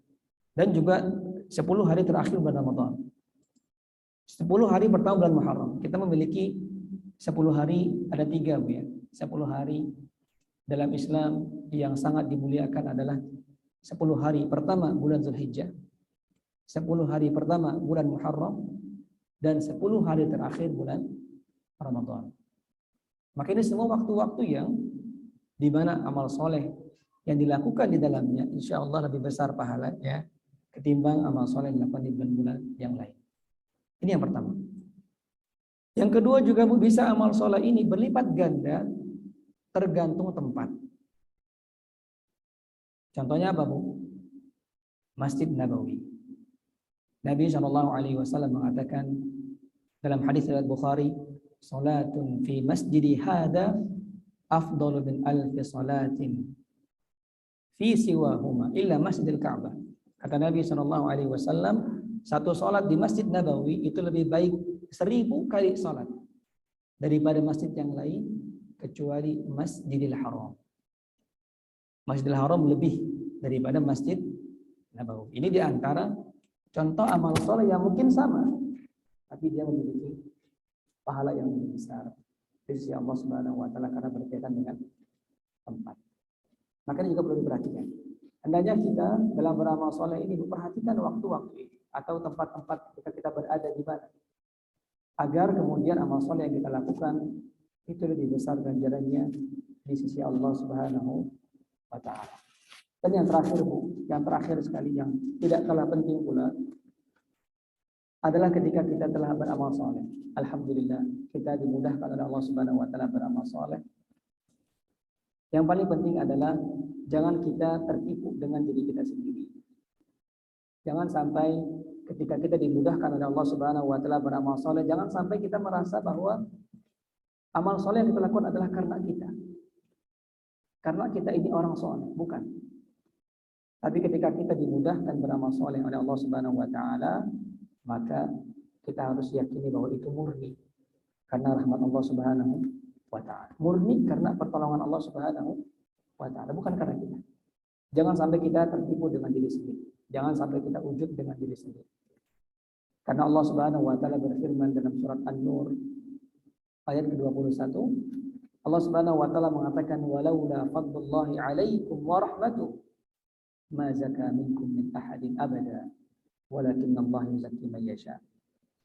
Dan juga 10 hari terakhir bulan Ramadan. 10 hari pertama bulan Muharram. Kita memiliki 10 hari, ada 3, Bu, ya. 10 hari dalam Islam yang sangat dimuliakan adalah 10 hari pertama bulan Zulhijjah, 10 hari pertama bulan Muharram, dan 10 hari terakhir bulan Ramadan. Maka ini semua waktu-waktu yang di mana amal soleh yang dilakukan di dalamnya insya Allah lebih besar pahalanya ketimbang amal soleh yang dilakukan di bulan-bulan yang lain. Ini yang pertama. Yang kedua juga, Bu, bisa amal soleh ini berlipat ganda tergantung tempat. Contohnya apa, Bu? Masjid Nabawi. Nabi SAW mengatakan dalam hadis riwayat Bukhari, salatun fi masjidi hada afdalu min alfi salatin fi siwahuma illa masjidil Ka'bah. Kata Nabi SAW, satu salat di Masjid Nabawi itu lebih baik 1000 kali salat daripada masjid yang lain kecuali Masjidil Haram. Masjidil Haram lebih daripada Masjid Nabawi. Ini diantara contoh amal soleh yang mungkin sama, tapi dia memiliki pahala yang lebih besar di sisi Allah Subhanahu wa taala karena berkaitan dengan tempat. Maka ini juga perlu diperhatikan. Hendaknya kita dalam beramal soleh ini memperhatikan waktu-waktu atau tempat-tempat ketika kita berada di mana, agar kemudian amal soleh yang kita lakukan itu lebih besar ganjarannya di sisi Allah Subhanahu wa taala. Dan yang terakhir, Bu, yang terakhir sekali yang tidak kalah penting pula adalah ketika kita telah beramal soleh. Alhamdulillah, kita dimudahkan oleh Allah Subhanahu wa taala beramal soleh. Yang paling penting adalah jangan kita tertipu dengan diri kita sendiri. Jangan sampai ketika kita dimudahkan oleh Allah Subhanahu wa taala beramal soleh, jangan sampai kita merasa bahwa amal soleh yang kita lakukan adalah karena kita. Karena kita ini orang soleh, bukan. Tapi ketika kita dimudahkan beramal soleh oleh Allah Subhanahu wa taala, maka kita harus yakini bahwa itu murni karena rahmat Allah Subhanahu wa taala. Murni karena pertolongan Allah Subhanahu wa taala, bukan karena kita. Jangan sampai kita tertipu dengan diri sendiri. Jangan sampai kita ujub dengan diri sendiri. Karena Allah Subhanahu wa taala berfirman dalam surat An-Nur ayat ke-21, Allah Subhanahu wa taala mengatakan walaula fadlullahi 'alaikum wa rahmatuhu ma zaka minkum min ahadin abada walakinnallaha yuzakki man yasha.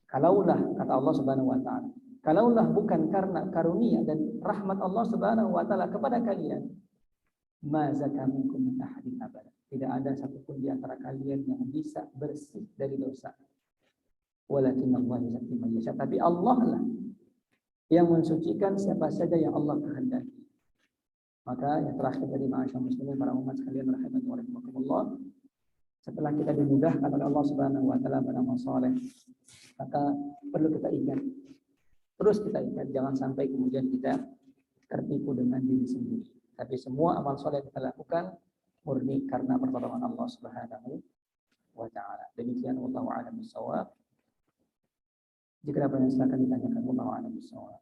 Kalaulah, kata Allah Subhanahu wa taala, kalaulah bukan karena karunia dan rahmat Allah Subhanahu wa taala kepada kalian, ma zaka minkum min ahadin abada. Tidak ada satupun di antara kalian yang bisa bersih dari dosa. Walakinnallaha yuzakki man yasha. Tapi Allah lah yang mensucikan siapa saja yang Allah kehendaki. Maka yang terakhir dari ma'asyar muslimin para umat sekalian rahimani wa rahimakumullah, setelah kita dimudahkan oleh Allah Subhanahu wa taala beramal saleh, maka perlu kita ingat, terus kita ingat, jangan sampai kemudian kita tertipu dengan diri sendiri. Tapi semua amal saleh yang kita lakukan murni karena pertolongan Allah Subhanahu wa taala. Demikian, wallahu a'lam bishawab. Jika ada pertanyaan silakan ditanyakan. Wallahu a'lam bishawab.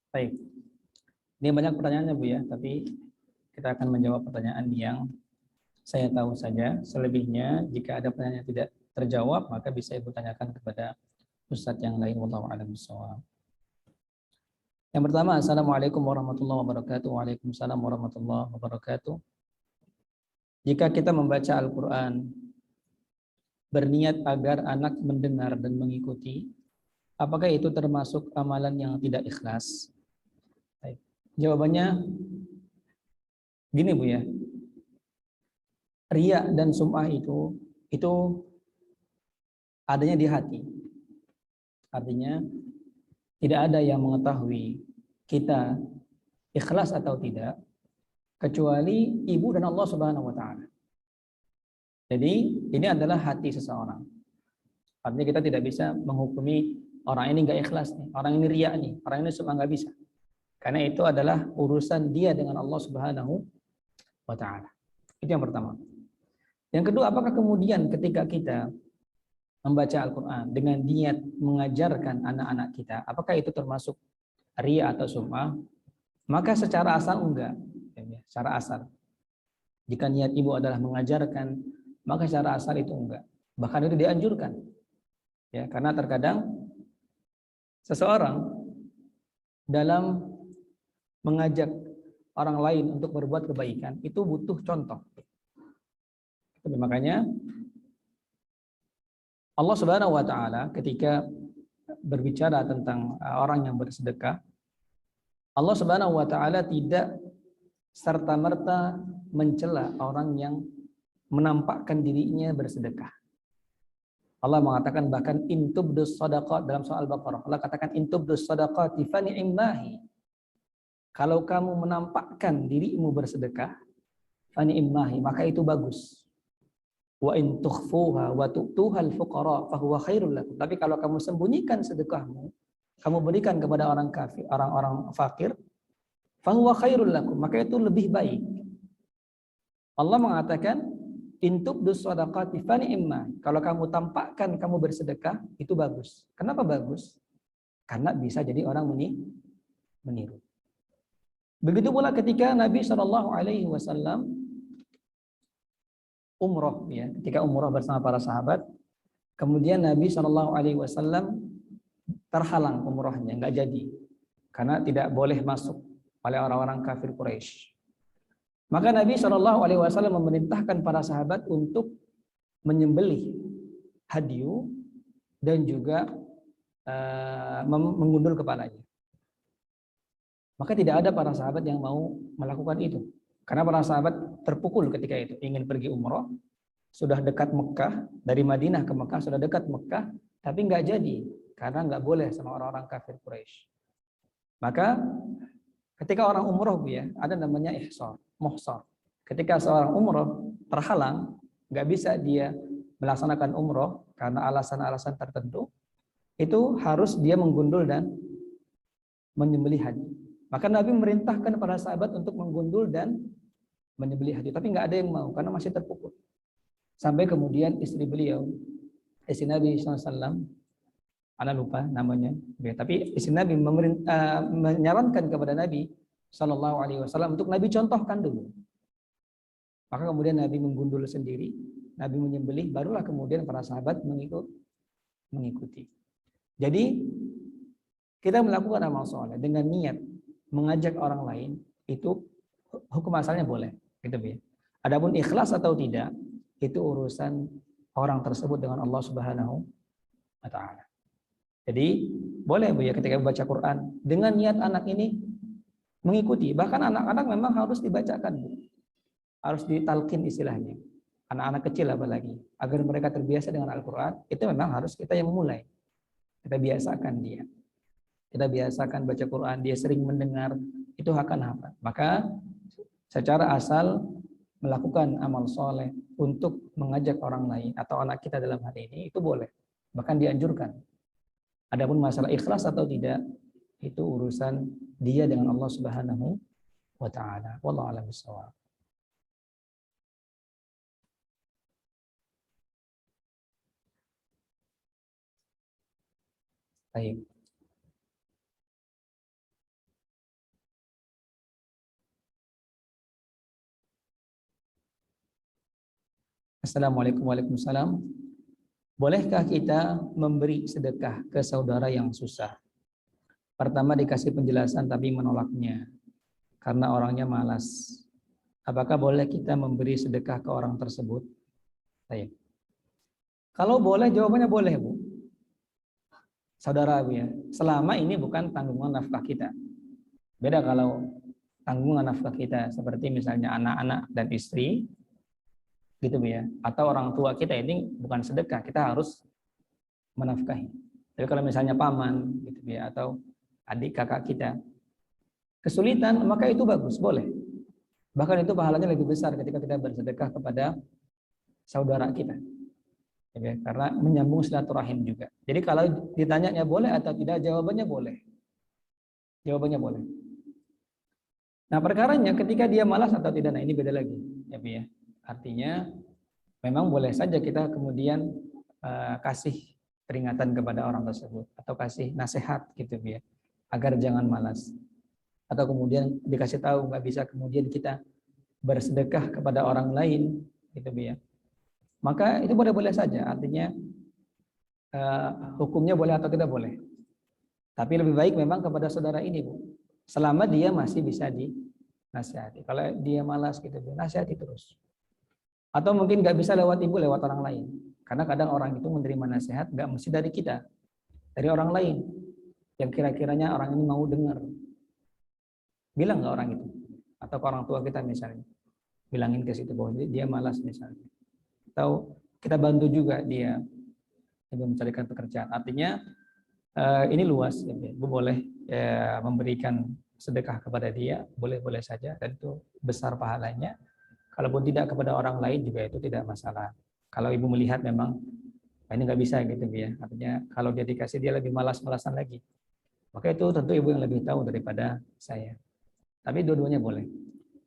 Baik. Ini banyak pertanyaannya Bu ya, tapi kita akan menjawab pertanyaan yang saya tahu saja. Selebihnya jika ada pertanyaan yang tidak terjawab, maka bisa Ibu tanyakan kepada Ustadz yang lain. Wallahu a'lam bishawab. Yang pertama, Assalamualaikum warahmatullahi wabarakatuh. Waalaikumsalam warahmatullahi wabarakatuh. Jika kita membaca Al-Quran, berniat agar anak mendengar dan mengikuti, apakah itu termasuk amalan yang tidak ikhlas? Baik. Jawabannya gini Bu ya, riya dan sum'ah itu adanya di hati. Artinya tidak ada yang mengetahui kita ikhlas atau tidak kecuali ibu dan Allah Subhanahu wa taala. Jadi ini adalah hati seseorang. Artinya kita tidak bisa menghukumi orang ini nggak ikhlas nih, orang ini riya nih, orang ini sum'ah, nggak bisa. Karena itu adalah urusan dia dengan Allah Subhanahu wa taala. Itu yang pertama. Yang kedua, apakah kemudian ketika kita membaca Al-Quran dengan niat mengajarkan anak-anak kita, apakah itu termasuk riya atau sum'ah? Maka secara asal enggak. Secara asal. Jika niat ibu adalah mengajarkan, maka secara asal itu enggak. Bahkan itu dianjurkan. Ya, karena terkadang seseorang dalam mengajak orang lain untuk berbuat kebaikan itu butuh contoh. Makanya Allah Subhanahu wa taala ketika berbicara tentang orang yang bersedekah, Allah Subhanahu wa taala tidak serta-merta mencela orang yang menampakkan dirinya bersedekah. Allah mengatakan bahkan intubdus shadaqat dalam surah Al-Baqarah. Allah katakan intubdus shadaqati fa ni'mahi. Kalau kamu menampakkan dirimu bersedekah, fa ni'mahi, maka itu bagus. Wa in tukhfuha wa tu'tuhal fuqara fa huwa khairul lakum. Tapi kalau kamu sembunyikan sedekahmu, kamu berikan kepada orang kafir, orang-orang fakir, fa huwa khairul lakum, maka itu lebih baik. Allah mengatakan intubdus shadaqati fa ni'ma. Kalau kamu tampakkan kamu bersedekah, itu bagus. Kenapa bagus? Karena bisa jadi orang meniru. Begitu pula ketika Nabi Shallallahu alaihi wasallam umroh, ya, ketika umroh bersama para sahabat, kemudian Nabi Shallallahu alaihi wasallam terhalang umrohnya, nggak jadi karena tidak boleh masuk oleh orang-orang kafir Quraisy. Maka Nabi Shallallahu alaihi wasallam memerintahkan para sahabat untuk menyembelih hadyu dan juga menggundul kepalanya. Maka tidak ada para sahabat yang mau melakukan itu. Karena para sahabat terpukul ketika itu, ingin pergi umroh, sudah dekat Mekah, dari Madinah ke Mekah sudah dekat Mekah, tapi nggak jadi karena nggak boleh sama orang-orang kafir Quraisy. Maka ketika orang umroh ya, ada namanya ihsar, muhsar. Ketika seorang umroh terhalang, nggak bisa dia melaksanakan umroh karena alasan-alasan tertentu, itu harus dia menggundul dan menyembelih hadyu. Maka Nabi memerintahkan para sahabat untuk menggundul dan menyembelih hadyu, tapi nggak ada yang mau karena masih terpukul. Sampai kemudian istri beliau, istri Nabi SAW, Ana lupa namanya, tapi istri Nabi menyarankan kepada Nabi Shallallahu Alaihi Wasallam untuk Nabi contohkan dulu. Maka kemudian Nabi menggundul sendiri, Nabi menyembelih, barulah kemudian para sahabat mengikuti. Jadi kita melakukan amal soleh dengan niat mengajak orang lain, itu hukum asalnya boleh, gitu ya. Adapun ikhlas atau tidak, itu urusan orang tersebut dengan Allah Subhanahu wa taala. Jadi boleh Bu ya ketika membaca Quran dengan niat anak ini mengikuti. Bahkan anak-anak memang harus dibacakan, Bu. Harus ditalkin istilahnya. Anak-anak kecil apalagi, agar mereka terbiasa dengan Al-Quran, itu memang harus kita yang memulai. Kita biasakan dia. Kita biasakan baca Quran, dia sering mendengar, itu akan hafal. Maka secara asal melakukan amal soleh untuk mengajak orang lain atau anak kita dalam hal ini, itu boleh. Bahkan dianjurkan. Adapun masalah ikhlas atau tidak, itu urusan dia dengan Allah Subhanahu wa taala. Wallahu a'lam bishawab. Baik. Assalamualaikum Waalaikumsalam. Bolehkah kita memberi sedekah ke saudara yang susah? Pertama dikasih penjelasan tapi menolaknya karena orangnya malas. Apakah boleh kita memberi sedekah ke orang tersebut? Baik. Kalau boleh, jawabannya boleh, Bu. Saudara, Bu, ya. Selama ini bukan tanggungan nafkah kita. Beda kalau tanggungan nafkah kita seperti misalnya anak-anak dan istri, gitu ya, atau orang tua kita, ini bukan sedekah, kita harus menafkahi. Tapi kalau misalnya paman gitu ya, atau adik kakak kita kesulitan, maka itu bagus, boleh. Bahkan itu pahalanya lebih besar ketika kita bersedekah kepada saudara kita, ya, karena menyambung silaturahim juga. Jadi kalau ditanyanya boleh atau tidak, jawabannya boleh. Jawabannya boleh. Nah, perkaranya ketika dia malas atau tidak, nah ini beda lagi, ya. Artinya memang boleh saja kita kemudian kasih peringatan kepada orang tersebut atau kasih nasihat gitu ya, agar jangan malas. Atau kemudian dikasih tahu nggak bisa kemudian kita bersedekah kepada orang lain gitu ya. Maka itu boleh-boleh saja, artinya hukumnya boleh atau tidak boleh. Tapi lebih baik memang kepada saudara ini, Bu. Selama dia masih bisa dinasihati. Kalau dia malas gitu, nasihati terus. Atau mungkin nggak bisa lewat ibu, lewat orang lain. Karena kadang orang itu menerima nasihat nggak mesti dari kita, dari orang lain yang kira-kiranya orang ini mau dengar. Bilang nggak orang itu, atau ke orang tua kita misalnya, bilangin ke situ bahwa dia malas misalnya. Atau kita bantu juga dia mencarikan pekerjaan. Artinya ini luas, ya, Bu, boleh memberikan sedekah kepada dia, boleh-boleh saja, dan itu besar pahalanya. Kalaupun tidak kepada orang lain juga itu tidak masalah. Kalau ibu melihat memang ini nggak bisa gitu ya, artinya kalau dia dikasih dia lebih malas-malasan lagi, maka itu tentu ibu yang lebih tahu daripada saya. Tapi dua-duanya boleh.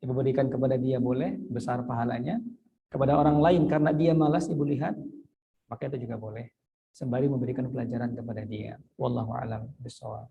Ibu berikan kepada dia boleh, besar pahalanya. Kepada orang lain karena dia malas ibu lihat, maka itu juga boleh. Sembari memberikan pelajaran kepada dia. Wallahu a'lam bishawab.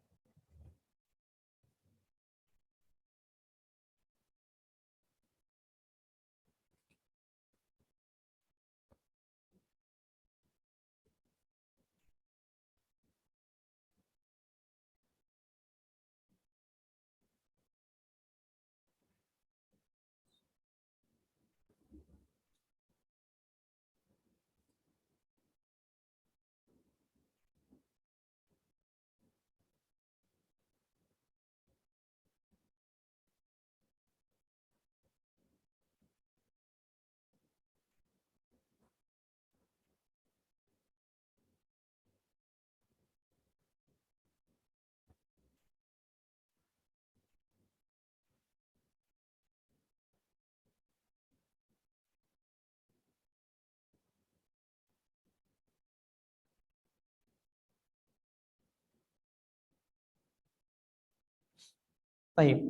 Baik.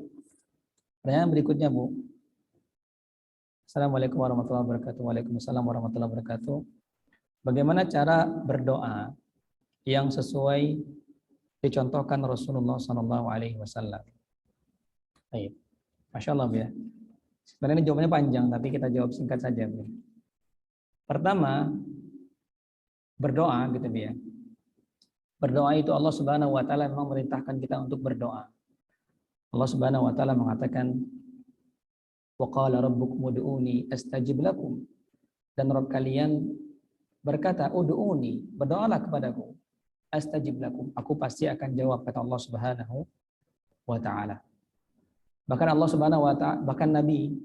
Pertanyaan berikutnya, Bu. Assalamualaikum warahmatullahi wabarakatuh. Waalaikumsalam warahmatullahi wabarakatuh. Bagaimana cara berdoa yang sesuai dicontohkan Rasulullah Sallallahu Alaihi Wasallam? Baik, masya Allah ya. Sebenarnya ini jawabannya panjang, tapi kita jawab singkat saja. Bu. Pertama, berdoa gitu ya. Berdoa itu Allah Subhanahu Wa Taala memang merintahkan kita untuk berdoa. Allah Subhanahu Wa Taala mengatakan, wa qala rabbukum ud'uni astajib lakum, dan Rabb kalian berkata ud'uni, berdoalah kepadaku, astajib lakum, aku pasti akan jawab, kata Allah Subhanahu wa taala. Bahkan Allah Subhanahu wa taala, bahkan Nabi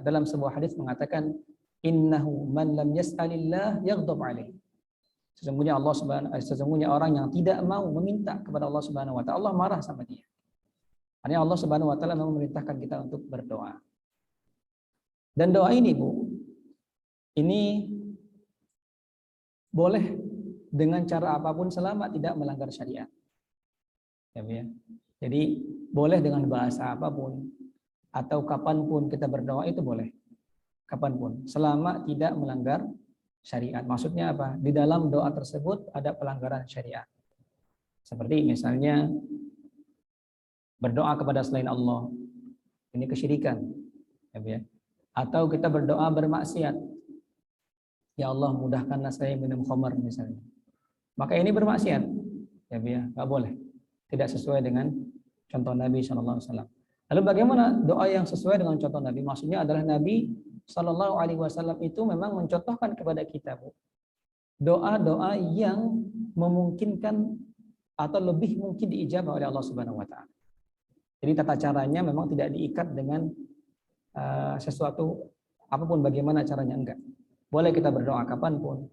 dalam sebuah hadis mengatakan, innahu man lam yas'alillah yaghdab alaih. Sesungguhnya orang yang tidak mau meminta kepada Allah Subhanahu wa taala, Allah marah sama dia. Artinya Allah Subhanahu wa taala memang memerintahkan kita untuk berdoa. Dan doa ini, Bu, ini boleh dengan cara apapun selama tidak melanggar syariat. Ya. Jadi boleh dengan bahasa apapun atau kapanpun kita berdoa itu boleh. Kapanpun, selama tidak melanggar syariat. Maksudnya apa? Di dalam doa tersebut ada pelanggaran syariat. Seperti misalnya berdoa kepada selain Allah. Ini kesyirikan. Ya. Atau kita berdoa bermaksiat. ya Allah mudahkanlah saya minum khamar misalnya. Maka ini bermaksiat. Ya, nggak boleh. Tidak sesuai dengan contoh Nabi Shallallahu Alaihi Wasallam. Lalu bagaimana doa yang sesuai dengan contoh Nabi? Maksudnya adalah Nabi Shallallahu Alaihi Wasallam itu memang mencontohkan kepada kita, Bu, doa-doa yang memungkinkan atau lebih mungkin diijabah oleh Allah Subhanahu Wa Taala. Jadi tata caranya memang tidak diikat dengan sesuatu apapun, bagaimana caranya, enggak. Boleh kita berdoa kapanpun,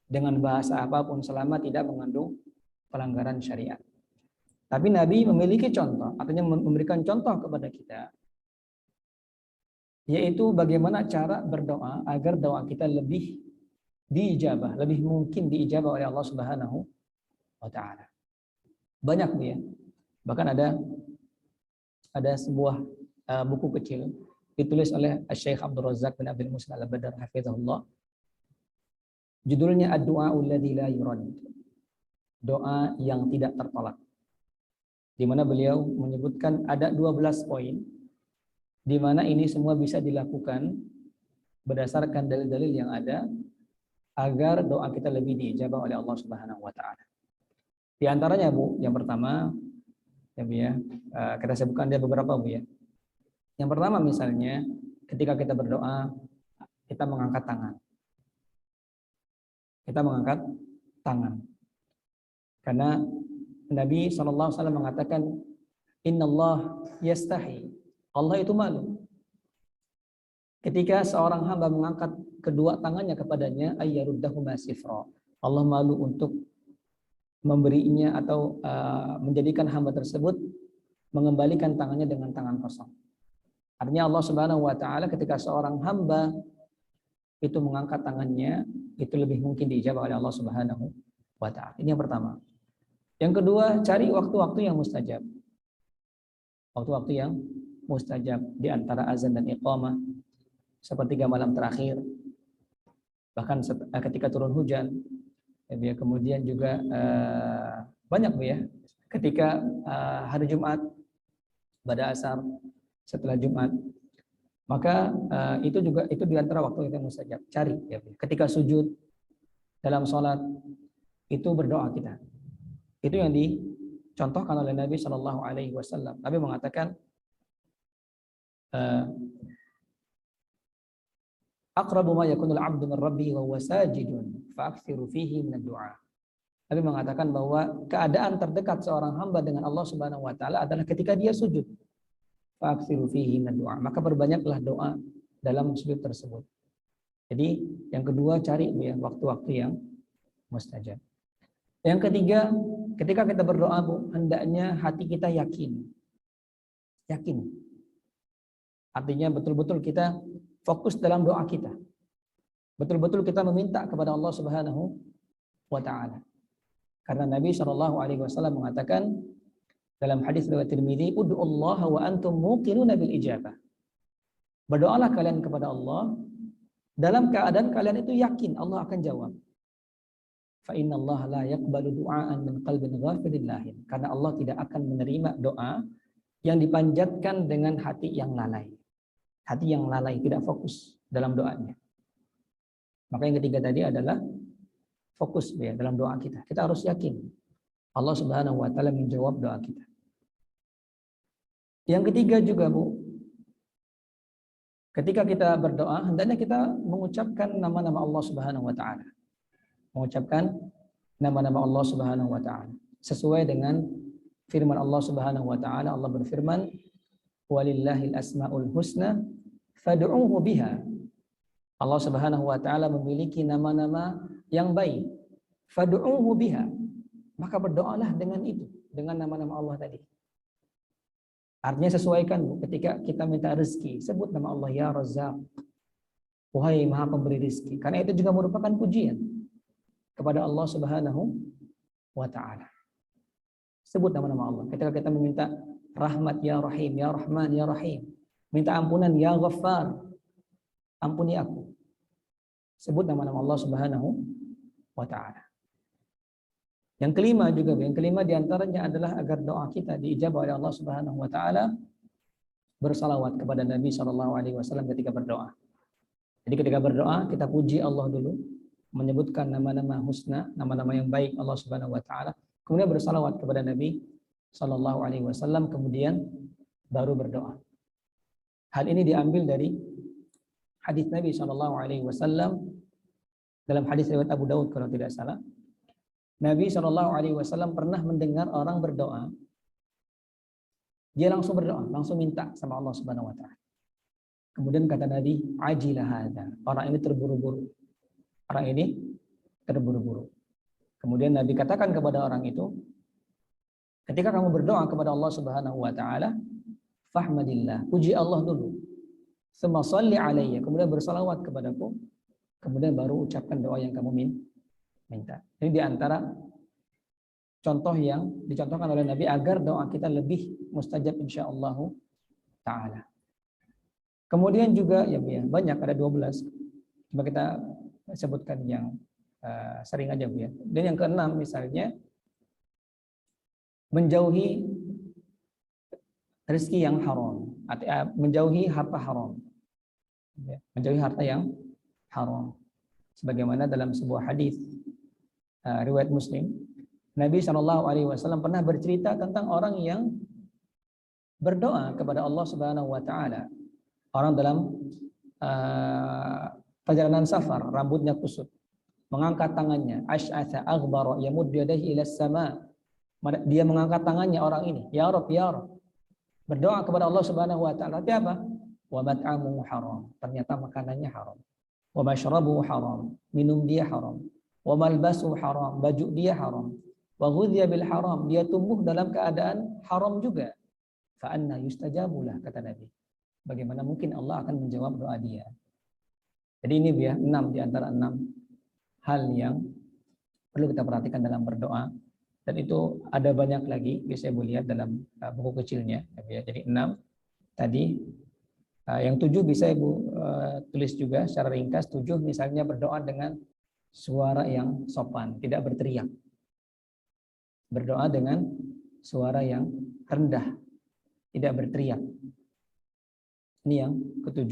dengan bahasa apapun, selama tidak mengandung pelanggaran syariat. Tapi Nabi memiliki contoh, artinya memberikan contoh kepada kita, yaitu bagaimana cara berdoa agar doa kita lebih diijabah, lebih mungkin diijabah oleh Allah Subhanahu wa Ta'ala. Banyak, Bu, ya. Bahkan ada sebuah buku kecil ditulis oleh Syekh Abdul Razak bin Abdul Muhsin Al-Badar hafizahullah. Judulnya Ad-Du'aul ladzi la yurad. Doa yang tidak tertolak. Di mana beliau menyebutkan ada 12 poin di mana ini semua bisa dilakukan berdasarkan dalil-dalil yang ada agar doa kita lebih diijabah oleh Allah Subhanahu wa Ta'ala. Di antaranya, Bu, yang pertama, ya, Bu, ya, kita sebutkan dia beberapa, Bu, ya. Yang pertama misalnya ketika kita berdoa, kita mengangkat tangan. Kita mengangkat tangan. Karena Nabi SAW mengatakan, Innallah yastahi. Allah itu malu. Ketika seorang hamba mengangkat kedua tangannya kepadanya, ayyaruddahuma sifra. Allah malu untuk memberinya atau menjadikan hamba tersebut mengembalikan tangannya dengan tangan kosong. Artinya Allah Subhanahu wa Ta'ala ketika seorang hamba itu mengangkat tangannya, itu lebih mungkin diijabah oleh Allah Subhanahu wa Ta'ala. Ini yang pertama. Yang kedua, cari waktu-waktu yang mustajab. Waktu-waktu yang mustajab di antara azan dan iqamah, sepertiga malam terakhir, bahkan ketika turun hujan, ya, kemudian juga banyak, Bu, ya, ketika hari Jumat pada asar, setelah Jumat, maka itu di antara waktu yang mustajab. Cari, ya, ketika sujud dalam sholat itu berdoa kita. Itu yang dicontohkan oleh Nabi Shallallahu Alaihi Wasallam. Nabi mengatakan, aqrabu ma yakunul abdu min rabbi wa huwa sajidun fa'aktsiru fihi min ad-du'a. Nabi mengatakan bahwa keadaan terdekat seorang hamba dengan Allah Subhanahu wa Ta'ala adalah ketika dia sujud. Fa'aktsiru fihi min ad-du'a. Maka perbanyaklah doa dalam sujud tersebut. Jadi yang kedua, cari, ya, waktu-waktu yang mustajab. Yang ketiga, ketika kita berdoa, Bu, hendaknya hati kita yakin. Yakin. Artinya betul-betul kita fokus dalam doa kita. Betul-betul kita meminta kepada Allah Subhanahu wa Ta'ala. Karena Nabi Shallallahu Alaihi Wasallam mengatakan dalam hadis riwayat Tirmidzi, "Ud'ullaha wa antum muqinuna bil ijabah." Berdoalah kalian kepada Allah dalam keadaan kalian itu yakin Allah akan jawab. Fa innallaha la yaqbalu du'aan min qalbin ghafilin lahin. Karena Allah tidak akan menerima doa yang dipanjatkan dengan hati yang lalai. Hati yang lalai, tidak fokus dalam doanya. Maka yang ketiga tadi adalah fokus, ya, dalam doa kita. Kita harus yakin Allah Subhanahu wa Ta'ala menjawab doa kita. Yang ketiga juga, Bu, ketika kita berdoa hendaknya kita mengucapkan nama-nama Allah Subhanahu wa Ta'ala. Mengucapkan nama-nama Allah Subhanahu wa Ta'ala sesuai dengan firman Allah Subhanahu wa Ta'ala. Allah berfirman, walillahil asmaul husna fad'uuhu biha. Allah Subhanahu wa Ta'ala memiliki nama-nama yang baik. Fad'uuhu biha. Maka berdoalah dengan itu, dengan nama-nama Allah tadi. Artinya sesuaikan, Bu, ketika kita minta rezeki, sebut nama Allah, ya Razzaq, wahai Maha Pemberi rezeki. Karena itu juga merupakan pujian kepada Allah Subhanahu wa Ta'ala. Sebut nama-nama Allah. Ketika kita meminta rahmat, ya Rahim, ya Rahman, ya Rahim. Minta ampunan, ya Ghaffar, ampuni aku. Sebut nama-nama Allah Subhanahu wa Ta'ala. Yang kelima juga, yang kelima diantaranya adalah agar doa kita diijabah oleh Allah Subhanahu wa Ta'ala, bersalawat kepada Nabi SAW ketika berdoa. Jadi ketika berdoa kita puji Allah dulu, menyebutkan nama-nama husna, nama-nama yang baik Allah Subhanahu wa taala, kemudian bersalawat kepada Nabi sallallahu alaihi wasallam, kemudian baru berdoa. Hal ini diambil dari hadis Nabi sallallahu alaihi wasallam dalam hadis riwayat Abu Daud kalau tidak salah. Nabi sallallahu alaihi wasallam pernah mendengar orang berdoa. Dia langsung berdoa, langsung minta sama Allah Subhanahu wa taala. Kemudian kata Nabi, ajilah hadza. Orang ini terburu-buru. Orang ini terburu-buru. Kemudian Nabi katakan kepada orang itu, ketika kamu berdoa kepada Allah Subhanahu wa taala, fahmadillah, puji Allah dulu. Tsumma shalli alayya, kemudian bersalawat kepadaku, kemudian baru ucapkan doa yang kamu minta. Ini di antara contoh yang dicontohkan oleh Nabi agar doa kita lebih mustajab insyaallah taala. Kemudian juga ya banyak, ada 12. Coba kita sebutkan yang sering aja Bu ya. Dan yang keenam misalnya menjauhi rezeki yang haram, menjauhi harta haram. Menjauhi harta yang haram. Sebagaimana dalam sebuah hadis riwayat Muslim, Nabi Shallallahu alaihi wasallam pernah bercerita tentang orang yang berdoa kepada Allah Subhanahu wa taala. Orang dalam perjalanan safar, rambutnya kusut, mengangkat tangannya, asy'atha aghbara yamuddu yadayhi ila sama. Dia mengangkat tangannya orang ini, ya Rabb, ya Rabb. Berdoa kepada Allah Subhanahu wa taala. Tapi apa? Wa mat'amuhu haram. Ternyata makanannya haram. Wa mashrabuhu haram. Minum dia haram. Wa malbasuhu haram. Baju dia haram. Wa ghudhiya bil haram. Dia tumbuh dalam keadaan haram juga. Fa anna yustajabu lah, kata Nabi. Bagaimana mungkin Allah akan menjawab doa dia? Jadi ini ya 6 di antara 6 hal yang perlu kita perhatikan dalam berdoa. Dan itu ada banyak lagi, bisa Ibu lihat dalam buku kecilnya. Jadi 6 tadi, yang 7 bisa Ibu tulis juga secara ringkas. 7 misalnya berdoa dengan suara yang sopan, tidak berteriak. Berdoa dengan suara yang rendah, tidak berteriak. Ini yang ke-7.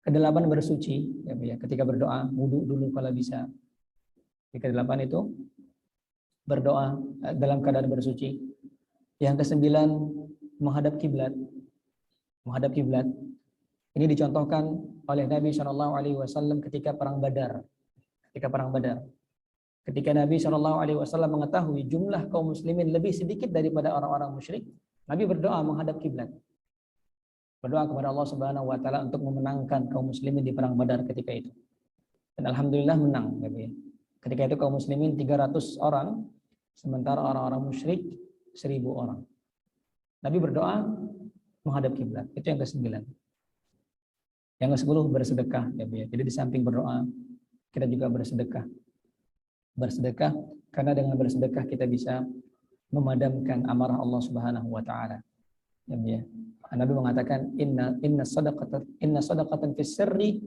Ke-8 bersuci, ya, ketika berdoa wudu dulu kalau bisa. Yang ke-8 itu berdoa dalam keadaan bersuci. Yang ke-9 menghadap kiblat. Menghadap kiblat. Ini dicontohkan oleh Nabi Shallallahu alaihi wasallam ketika perang Badar. Ketika perang Badar. Ketika Nabi Shallallahu alaihi wasallam mengetahui jumlah kaum muslimin lebih sedikit daripada orang-orang musyrik, Nabi berdoa menghadap kiblat. Berdoa kepada Allah Subhanahu wa taala untuk memenangkan kaum muslimin di perang Badar ketika itu. Dan alhamdulillah menang, ya. Ketika itu kaum muslimin 300 orang, sementara orang-orang musyrik 1000 orang. Nabi berdoa menghadap kiblat. Itu yang ke-9. Yang ke-10 bersedekah, ya. Jadi di samping berdoa, kita juga bersedekah. Bersedekah karena dengan bersedekah kita bisa memadamkan amarah Allah Subhanahu wa taala. Ya. Nabi mengatakan inna sadaqatan fis sirri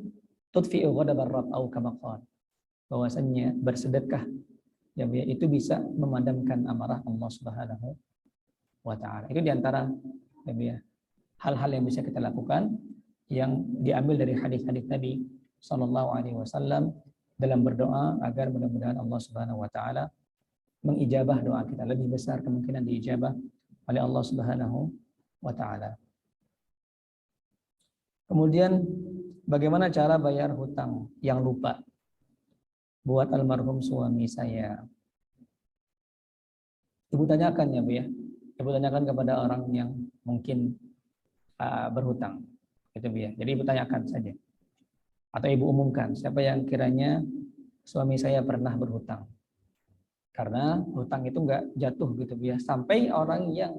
tudfi'u ghadabar rabb au kama qala. Bahwasanya bersedekah ya itu bisa memadamkan amarah Allah Subhanahu wa taala. Itu diantara ya hal-hal yang bisa kita lakukan yang diambil dari hadis-hadis Nabi sallallahu alaihi wasallam dalam berdoa agar mudah-mudahan Allah Subhanahu wa taala mengijabah doa kita. Lebih besar kemungkinan diijabah oleh Allah Subhanahu wa taala. Kemudian bagaimana cara bayar hutang yang lupa buat almarhum suami saya? Ibu tanyakan ya Bu ya. Ibu tanyakan kepada orang yang mungkin berhutang. Itu Bu ya. Jadi Ibu tanyakan saja. Atau Ibu umumkan siapa yang kiranya suami saya pernah berhutang. Karena hutang itu enggak jatuh gitu Bu ya. Sampai orang yang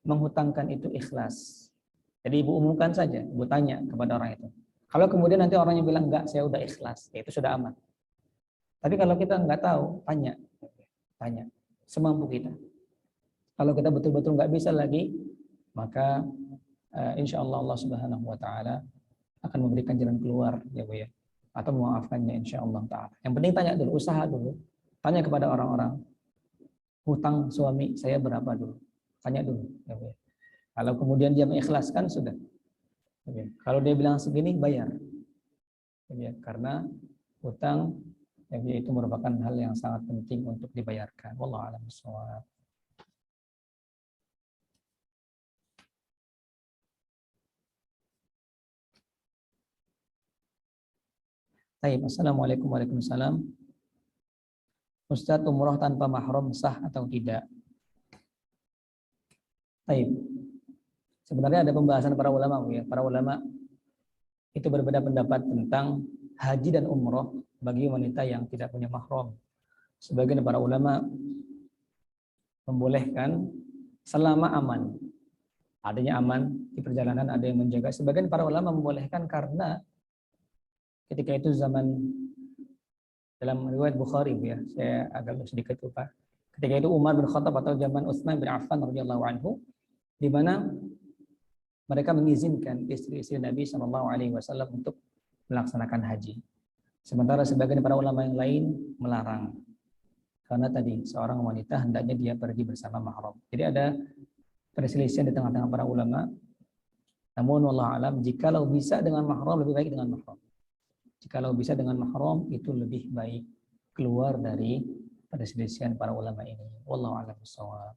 menghutangkan itu ikhlas. Jadi Ibu umumkan saja, Ibu tanya kepada orang itu. Kalau kemudian nanti orangnya bilang enggak, saya udah ikhlas, ya itu sudah aman. Tapi kalau kita enggak tahu, tanya semampu kita. Kalau kita betul-betul enggak bisa lagi, maka insya Allah Allah Subhanahu Wa Taala akan memberikan jalan keluar, ya Bu ya, atau memaafkannya insya Allah Taala. Yang penting tanya dulu, usaha dulu, tanya kepada orang-orang, hutang suami saya berapa dulu, tanya dulu, ya Bu ya. Kalau kemudian dia mengikhlaskan sudah. Kalau dia bilang segini bayar. Karena hutang, jadi itu merupakan hal yang sangat penting untuk dibayarkan. Wallahu a'lam bishawab. Baik, assalamualaikum warahmatullahi wabarakatuh. Ustadz, umroh tanpa mahram sah atau tidak? Baik. Sebenarnya ada pembahasan para ulama, ya. Para ulama itu berbeda pendapat tentang haji dan umroh bagi wanita yang tidak punya mahram. Sebagian para ulama membolehkan selama aman. Adanya aman di perjalanan, ada yang menjaga. Sebagian para ulama membolehkan karena ketika itu zaman, dalam riwayat Bukhari, ya, saya agak sedikit lupa. Ketika itu Umar bin Khattab atau zaman Utsman bin Affan radhiyallahu anhu, di mana mereka mengizinkan istri-istri Nabi SAW untuk melaksanakan haji. Sementara sebagian para ulama yang lain melarang. Karena tadi seorang wanita hendaknya dia pergi bersama mahram. Jadi ada perselisihan di tengah-tengah para ulama. Namun wallahu alam, jikalau bisa dengan mahram lebih baik dengan mahram. Jikalau bisa dengan mahram itu lebih baik keluar dari perselisihan para ulama ini. Wallahu a'lam bishawab.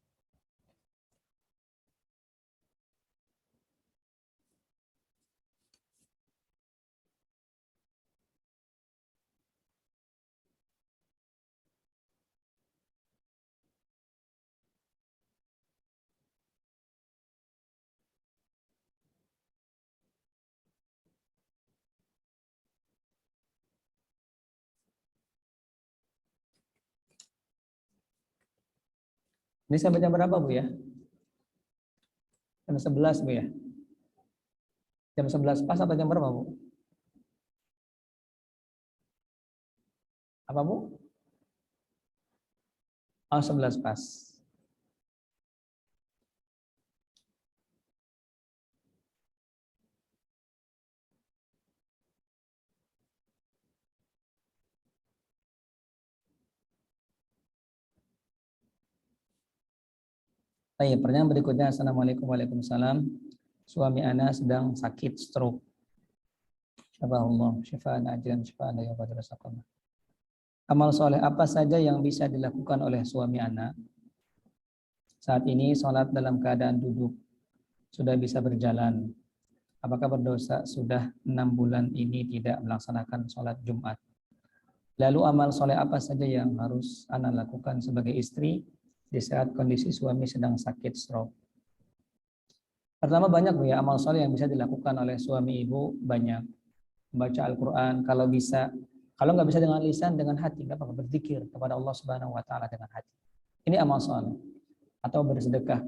Ini sampai jam berapa, Bu, ya? Jam 11, Bu, ya? Jam 11 pas atau jam berapa, Bu? Apa, Bu? Oh, 11 pas. Baik, pertanyaan berikutnya. Assalamualaikum warahmatullahi wabarakatuh. Suami ana sedang sakit stroke. Syafa'allah, syifaan ajilan, syifaan la yughadiru saqama. Amal soleh apa saja yang bisa dilakukan oleh suami ana? Saat ini sholat dalam keadaan duduk, sudah bisa berjalan. Apakah berdosa sudah 6 bulan ini tidak melaksanakan sholat Jumat? Lalu amal soleh apa saja yang harus ana lakukan sebagai istri di saat kondisi suami sedang sakit stroke? Pertama, banyak, Bu, ya, amal soleh yang bisa dilakukan oleh suami ibu. Banyak. Membaca Al-Quran kalau bisa. Kalau nggak bisa dengan lisan, dengan hati, nggak apa-apa, berzikir kepada Allah Subhanahu Wa Taala dengan hati. Ini amal soleh. Atau bersedekah.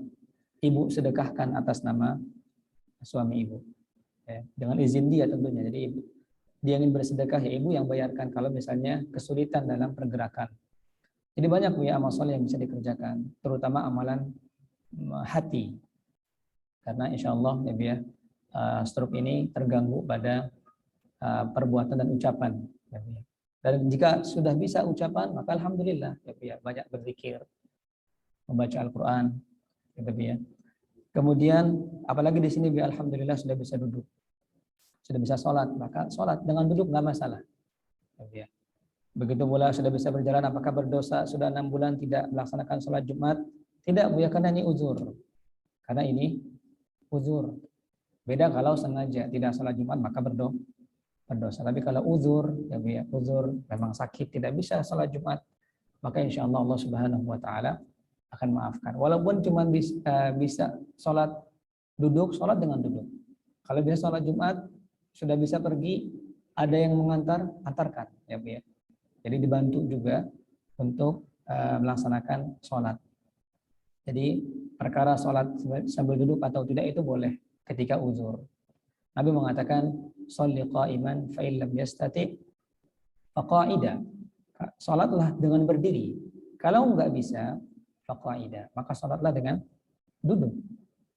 Ibu sedekahkan atas nama suami ibu, ya, dengan izin dia tentunya. Jadi ibu, dia ingin bersedekah, ya ibu yang bayarkan kalau misalnya kesulitan dalam pergerakan. Jadi banyak, ya, amal soleh yang bisa dikerjakan, terutama amalan hati. Karena insya Allah, ya, stroke ini terganggu pada perbuatan dan ucapan. Ya. Dan jika sudah bisa ucapan, maka alhamdulillah, ya, banyak berzikir, membaca Al-Quran, ya. Kemudian apalagi di sini, ya, alhamdulillah sudah bisa duduk, sudah bisa sholat, maka sholat dengan duduk nggak masalah. Ya. Begitu pula sudah bisa berjalan, apakah berdosa sudah 6 bulan tidak melaksanakan sholat Jumat? Tidak, Bu, ya, karena ini uzur. Karena ini uzur. Beda kalau sengaja tidak sholat Jumat maka berdosa. Tapi kalau uzur, ya, Bu, ya, uzur memang sakit tidak bisa sholat Jumat, maka insya Allah Allah Subhanahu Wa Taala akan maafkan. Walaupun cuma bisa sholat duduk, sholat dengan duduk. Kalau bisa sholat Jumat sudah bisa pergi, ada yang mengantar, antarkan, ya, Bu, ya. Jadi dibantu juga untuk melaksanakan sholat. Jadi perkara sholat sambil duduk atau tidak itu boleh ketika uzur. Nabi mengatakan, sholli qa'iman fa illam yastati faqa'ida. Sholatlah dengan berdiri. Kalau enggak bisa, faqa'ida, maka sholatlah dengan duduk.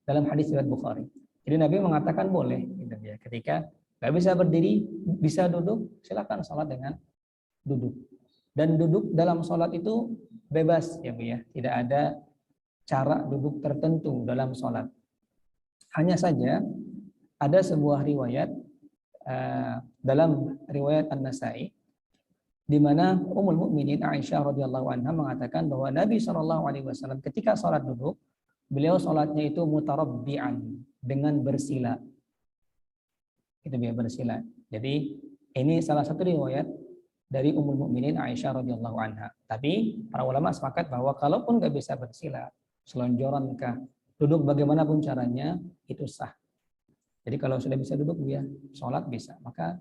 Dalam hadis riwayat Bukhari. Jadi Nabi mengatakan boleh, gitu ya. Ketika enggak bisa berdiri, bisa duduk, silakan sholat dengan duduk. Dan duduk dalam sholat itu bebas, ya, Bu, ya. Tidak ada cara duduk tertentu dalam sholat. Hanya saja ada sebuah riwayat dalam riwayat An-Nasai, di mana Ummul Mukminin Aisyah radhiyallahu anha mengatakan bahwa Nabi SAW ketika sholat duduk, beliau sholatnya itu mutarabbi'an, dengan bersila. Itu dia bersila. Jadi ini salah satu riwayat dari Ummul Mukminin Aisyah radhiyallahu anha. Tapi para ulama sepakat bahwa kalaupun nggak bisa bersila, selonjoran kah, duduk bagaimanapun caranya, itu sah. Jadi kalau sudah bisa duduk dia sholat bisa, maka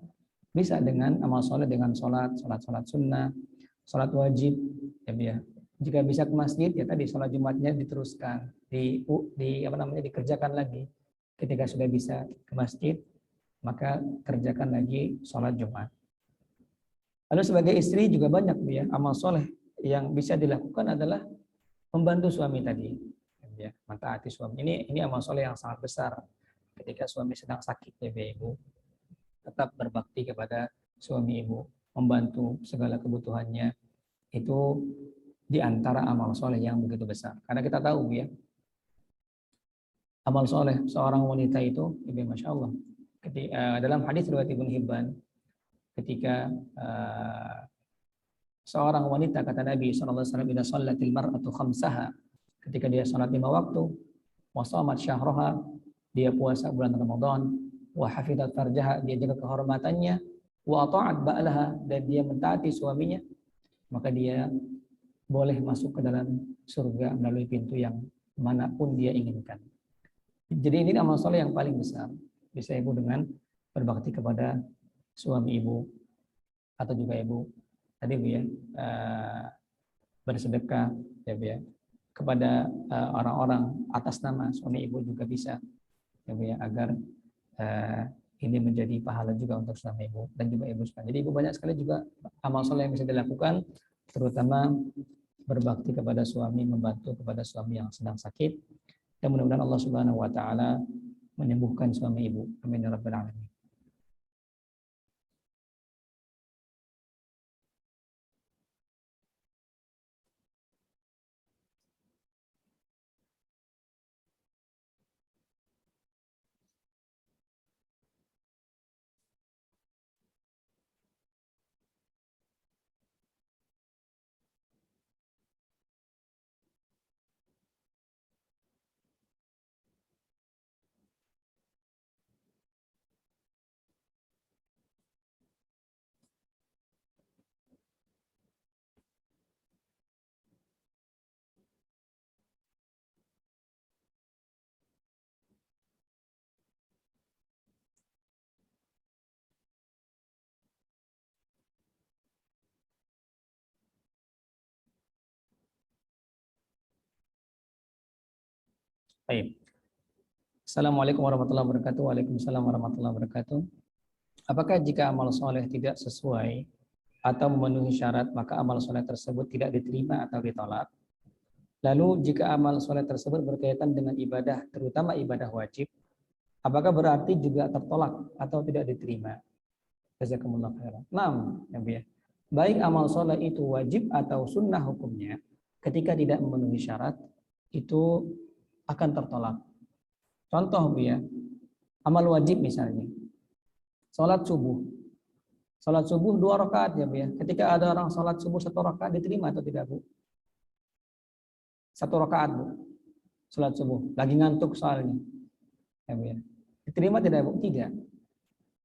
bisa dengan amal soleh, dengan sholat sunnah, sholat wajib, ya. Jika bisa ke masjid, ya tadi sholat Jumatnya diteruskan, dikerjakan lagi. Ketika sudah bisa ke masjid, maka kerjakan lagi sholat Jumat. Lalu sebagai istri juga banyak ya amal soleh yang bisa dilakukan adalah membantu suami tadi, ya, mentaati suami. Ini amal soleh yang sangat besar. Ketika suami sedang sakit, ya ibu, tetap berbakti kepada suami ibu, membantu segala kebutuhannya, itu di antara amal soleh yang begitu besar. Karena kita tahu ya, amal soleh seorang wanita itu, ibu, masya Allah. Dalam hadis riwayat Ibnu Hibban, ketika seorang wanita, kata Nabi SAW, "Idza shallatil mar'atu khamsaha", ketika dia salat 5 waktu, wa shamat syahraha, dia puasa bulan Ramadan, wa hafizat farjaha, dia jaga kehormatannya, wa ata'at ba'laha, dan dia mentaati suaminya, maka dia boleh masuk ke dalam surga melalui pintu yang manapun dia inginkan. Jadi ini amal soleh yang paling besar. Bisa ibu dengan berbakti kepada suami ibu, atau juga ibu tadi bu ya, bersedekah ya bu ya, kepada orang-orang atas nama suami ibu juga bisa ya bu ya, agar ini menjadi pahala juga untuk suami ibu dan juga ibu sekalian. Jadi ibu banyak sekali juga amal soleh yang bisa dilakukan, terutama berbakti kepada suami, membantu kepada suami yang sedang sakit. Dan mudah-mudahan Allah Subhanahu wa taala menyembuhkan suami ibu. Amin ya rabbal alamin. Baik. Assalamualaikum warahmatullahi wabarakatuh. Waalaikumsalam warahmatullahi wabarakatuh. Apakah jika amal soleh tidak sesuai atau memenuhi syarat, maka amal soleh tersebut tidak diterima atau ditolak? Lalu jika amal soleh tersebut berkaitan dengan ibadah, terutama ibadah wajib, apakah berarti juga tertolak atau tidak diterima? Jazakumullah khairan. 6, ya. Baik amal soleh itu wajib atau sunnah hukumnya, ketika tidak memenuhi syarat, itu akan tertolak. Contoh bu ya, amal wajib misalnya, sholat subuh. Sholat subuh 2 rakaat ya bu ya. Ketika ada orang sholat subuh 1 rakaat, diterima atau tidak bu? 1 rakaat bu, sholat subuh. Lagi ngantuk soalnya. Ya bu ya. Diterima tidak bu? Tidak.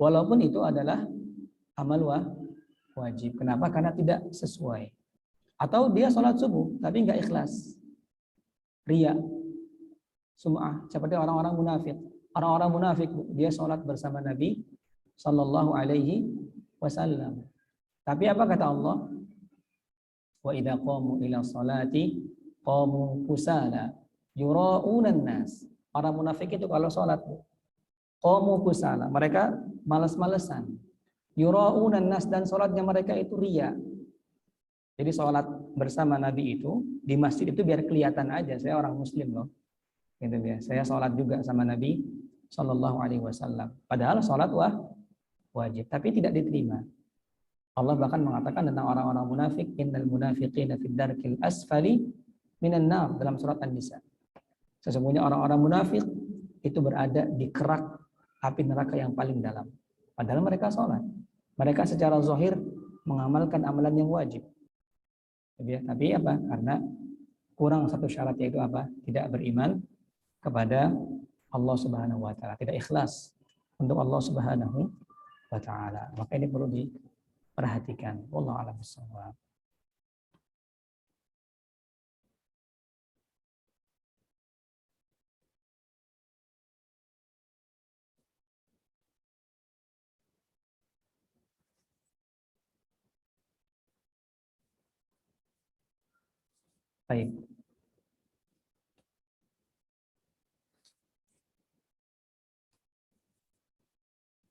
Walaupun itu adalah amal wajib. Kenapa? Karena tidak sesuai. Atau dia sholat subuh tapi nggak ikhlas, riya, sum'ah, seperti orang-orang munafik. Orang-orang munafik, dia sholat bersama Nabi Sallallahu Alaihi Wasallam. Tapi apa kata Allah? Wa idza qamu ila sholati qamu kusala yura'unan nas. Orang munafik itu kalau sholat qamu kusala, mereka malas-malesan. Yura'unan nas, dan sholatnya mereka itu riya. Jadi sholat bersama Nabi itu di masjid itu biar kelihatan aja saya orang muslim loh. Gitu ya. Saya sholat juga sama Nabi Sallallahu Alaihi Wasallam. Padahal sholat wajib, tapi tidak diterima. Allah bahkan mengatakan tentang orang-orang munafik, innal munafiqina fid darkil asfali minan nar, dalam surat An-Nisa. Sesungguhnya orang-orang munafik itu berada di kerak api neraka yang paling dalam. Padahal mereka sholat. Mereka secara zahir mengamalkan amalan yang wajib. Tapi apa? Karena kurang satu syarat, yaitu apa? Tidak beriman kepada Allah Subhanahu wa taala, tidak ikhlas untuk Allah Subhanahu wa taala. Maka ini perlu diperhatikan. Wallahu a'lam bishawab. Baik.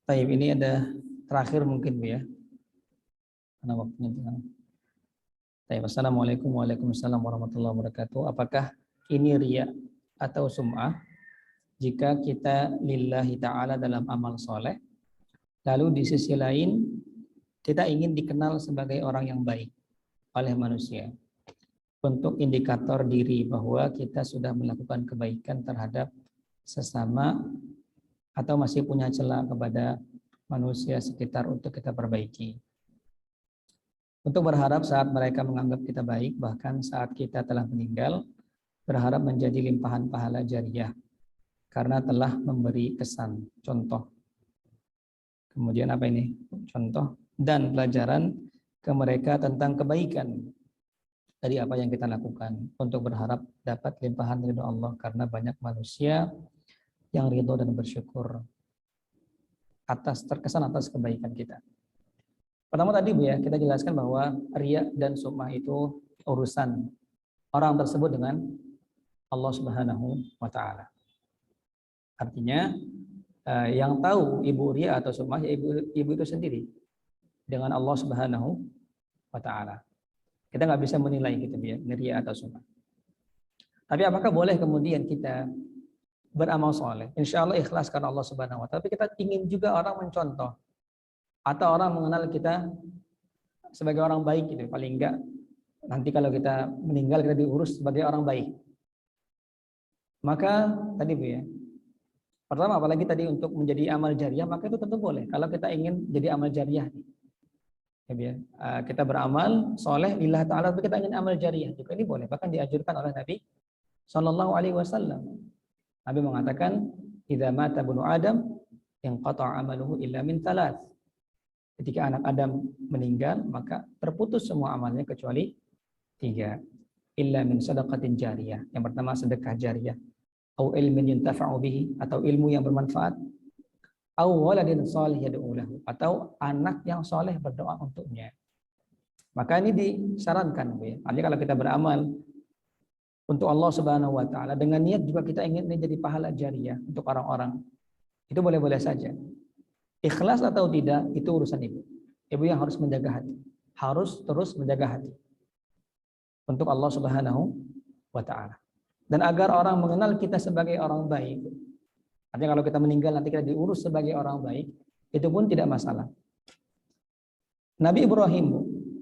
Baik, ini ada terakhir mungkin Bu ya. Karena waktunya tinggal. Baik, Assalamualaikum Waalaikumsalam warahmatullahi wabarakatuh. Apakah ini riya atau sum'ah jika kita lillahi ta'ala dalam amal soleh, lalu di sisi lain kita ingin dikenal sebagai orang yang baik oleh manusia, untuk indikator diri bahwa kita sudah melakukan kebaikan terhadap sesama atau masih punya celah kepada manusia sekitar untuk kita perbaiki. Untuk berharap saat mereka menganggap kita baik, bahkan saat kita telah meninggal, berharap menjadi limpahan pahala jariyah karena telah memberi kesan, contoh. Kemudian apa ini? Contoh dan pelajaran ke mereka tentang kebaikan dari apa yang kita lakukan, untuk berharap dapat limpahan ridho Allah karena banyak manusia yang ridho dan bersyukur terkesan atas kebaikan kita. Pertama tadi Bu ya, kita jelaskan bahwa riya dan sum'ah itu urusan orang tersebut dengan Allah Subhanahu wa taala. Artinya yang tahu ibu riya atau sum'ah ya ibu itu sendiri dengan Allah Subhanahu wa taala. Kita nggak bisa menilai gitu ya, riya atau sum'ah. Tapi apakah boleh kemudian kita beramal soleh? Insya Allah ikhlas karena Allah Subhanahu wa taala. Tapi kita ingin juga orang mencontoh atau orang mengenal kita sebagai orang baik gitu. Paling enggak nanti kalau kita meninggal kita diurus sebagai orang baik. Maka tadi Bu ya, pertama apalagi tadi untuk menjadi amal jariyah, maka itu tentu boleh kalau kita ingin jadi amal jariyah. Ya, kita beramal soleh lillah ta'ala, tapi kita ingin amal jariyah juga, ini boleh, bahkan dianjurkan oleh Nabi Shallallahu Alaihi Wasallam. Nabi mengatakan, idza mata bunu Adam inqata'a amaluhu illa min thalath. Ketika anak Adam meninggal, maka terputus semua amalnya kecuali 3. Illa min sadaqatin jariyah. Yang pertama sedekah jariyah, au ilmin yuntafa'u bihi, atau ilmu yang bermanfaat, au waladin shalih yad'u lahu, atau anak yang soleh berdoa untuknya. Maka ini disarankan Bu ya. Artinya kalau kita beramal untuk Allah Subhanahu wa taala dengan niat juga kita ingin menjadi pahala jariyah untuk orang-orang, itu boleh-boleh saja. Ikhlas atau tidak itu urusan ibu. Ibu yang harus menjaga hati, harus terus menjaga hati untuk Allah Subhanahu wa taala. Dan agar orang mengenal kita sebagai orang baik. Artinya kalau kita meninggal nanti kita diurus sebagai orang baik, itu pun tidak masalah. Nabi Ibrahim, Bu,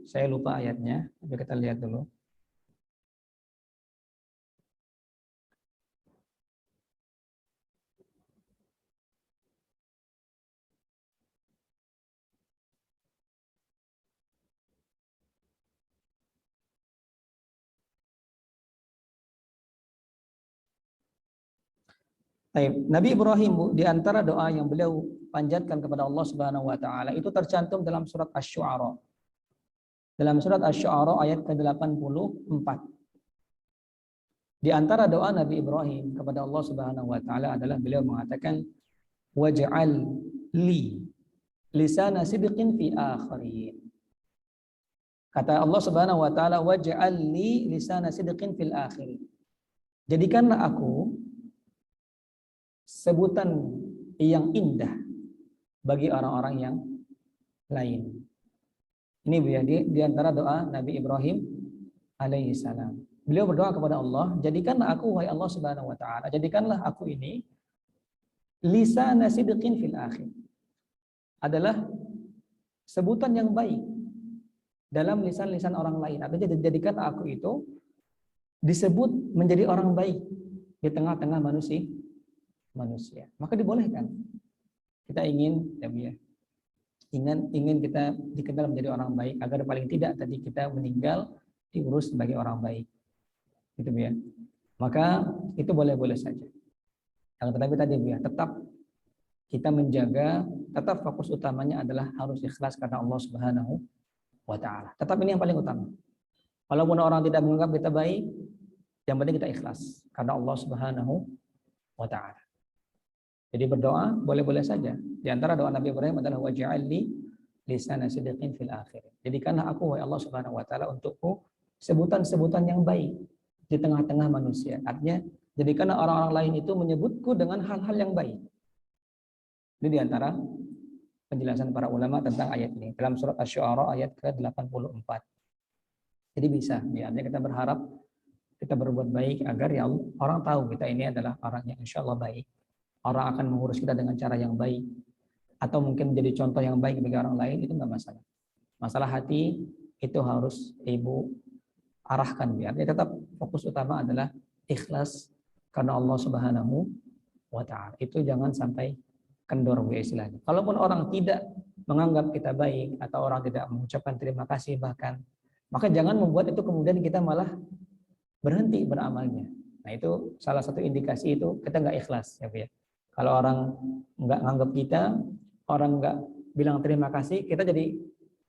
saya lupa ayatnya, tapi kita lihat dulu. Nabi Ibrahim, Bu, di antara doa yang beliau panjatkan kepada Allah Subhanahu wa taala itu tercantum dalam surat Asy-Syu'ara. Dalam surat Asy-Syu'ara ayat ke-84. Di antara doa Nabi Ibrahim kepada Allah Subhanahu wa taala adalah beliau mengatakan, waj'al li lisana sidqin fi akhirin. Kata Allah Subhanahu wa taala, waj'al li lisana sidqin fil akhirin. Jadikanlah aku sebutan yang indah bagi orang-orang yang lain. Ini Bu ya, di antara doa Nabi Ibrahim alaihi salam. Beliau berdoa kepada Allah, jadikanlah aku, wahai Allah Subhanahu wa taala, jadikanlah aku ini lisana sidqin fil akhir. Adalah sebutan yang baik dalam lisan-lisan orang lain. Artinya jadikanlah aku itu disebut menjadi orang baik di tengah-tengah manusia. Maka dibolehkan. Kita ingin ya, ingin kita dikenal menjadi orang baik agar paling tidak tadi kita meninggal diurus sebagai orang baik. Gitu Bu ya. Maka itu boleh-boleh saja. Yang tetapi tadi Bu ya, tetap kita menjaga, tetap fokus utamanya adalah harus ikhlas karena Allah Subhanahu wa taala. Tetap ini yang paling utama. Walaupun orang tidak menganggap kita baik, yang penting kita ikhlas karena Allah Subhanahu wa taala. Jadi berdoa boleh-boleh saja. Di antara doa Nabi Ibrahim adalah waj'alni lisana sidqin fil akhir. Jadikanlah aku wahai Allah Subhanahu wa taala untukku sebutan-sebutan yang baik di tengah-tengah manusia. Artinya jadikanlah orang-orang lain itu menyebutku dengan hal-hal yang baik. Ini di antara penjelasan para ulama tentang ayat ini dalam surat Asy-Syu'ara ayat ke-84. Jadi bisa, ya, kita berharap kita berbuat baik agar ya orang tahu kita ini adalah orang yang insya Allah baik. Orang akan mengurus kita dengan cara yang baik. Atau mungkin menjadi contoh yang baik bagi orang lain, itu enggak masalah. Masalah hati itu harus Ibu arahkan biar dia tetap fokus utama adalah ikhlas karena Allah Subhanahu wa taala. Itu jangan sampai kendor Bu istilahnya. Kalaupun orang tidak menganggap kita baik atau orang tidak mengucapkan terima kasih bahkan, maka jangan membuat itu kemudian kita malah berhenti beramalnya. Nah itu salah satu indikasi itu kita nggak ikhlas ya Bu ya. Kalau orang nggak nganggap kita, orang nggak bilang terima kasih, kita jadi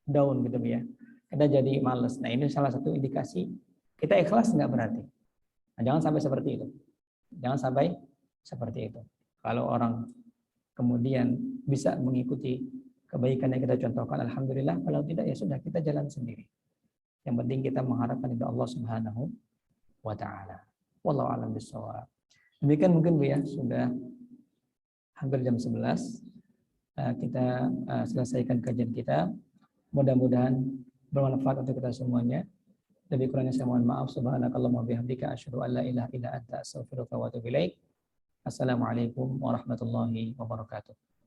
down gitu Bu ya. Kita jadi males. Nah ini salah satu indikasi kita ikhlas nggak berarti. Nah, jangan sampai seperti itu. Jangan sampai seperti itu. Kalau orang kemudian bisa mengikuti kebaikan yang kita contohkan, alhamdulillah. Kalau tidak ya sudah kita jalan sendiri. Yang penting kita mengharapkan ridha Allah Subhanahu wa taala. Wallahu a'lam bishawab. Demikian mungkin Bu ya, sudah hampir jam 11. Kita selesaikan kajian kita. Mudah-mudahan bermanfaat untuk kita semuanya. Lebih kurangnya saya mohon maaf. Subhanakallahumma bihamdika asyhadu an la ilaha illa anta astaghfiruka wa atubu ilaik. Assalamualaikum warahmatullahi wabarakatuh.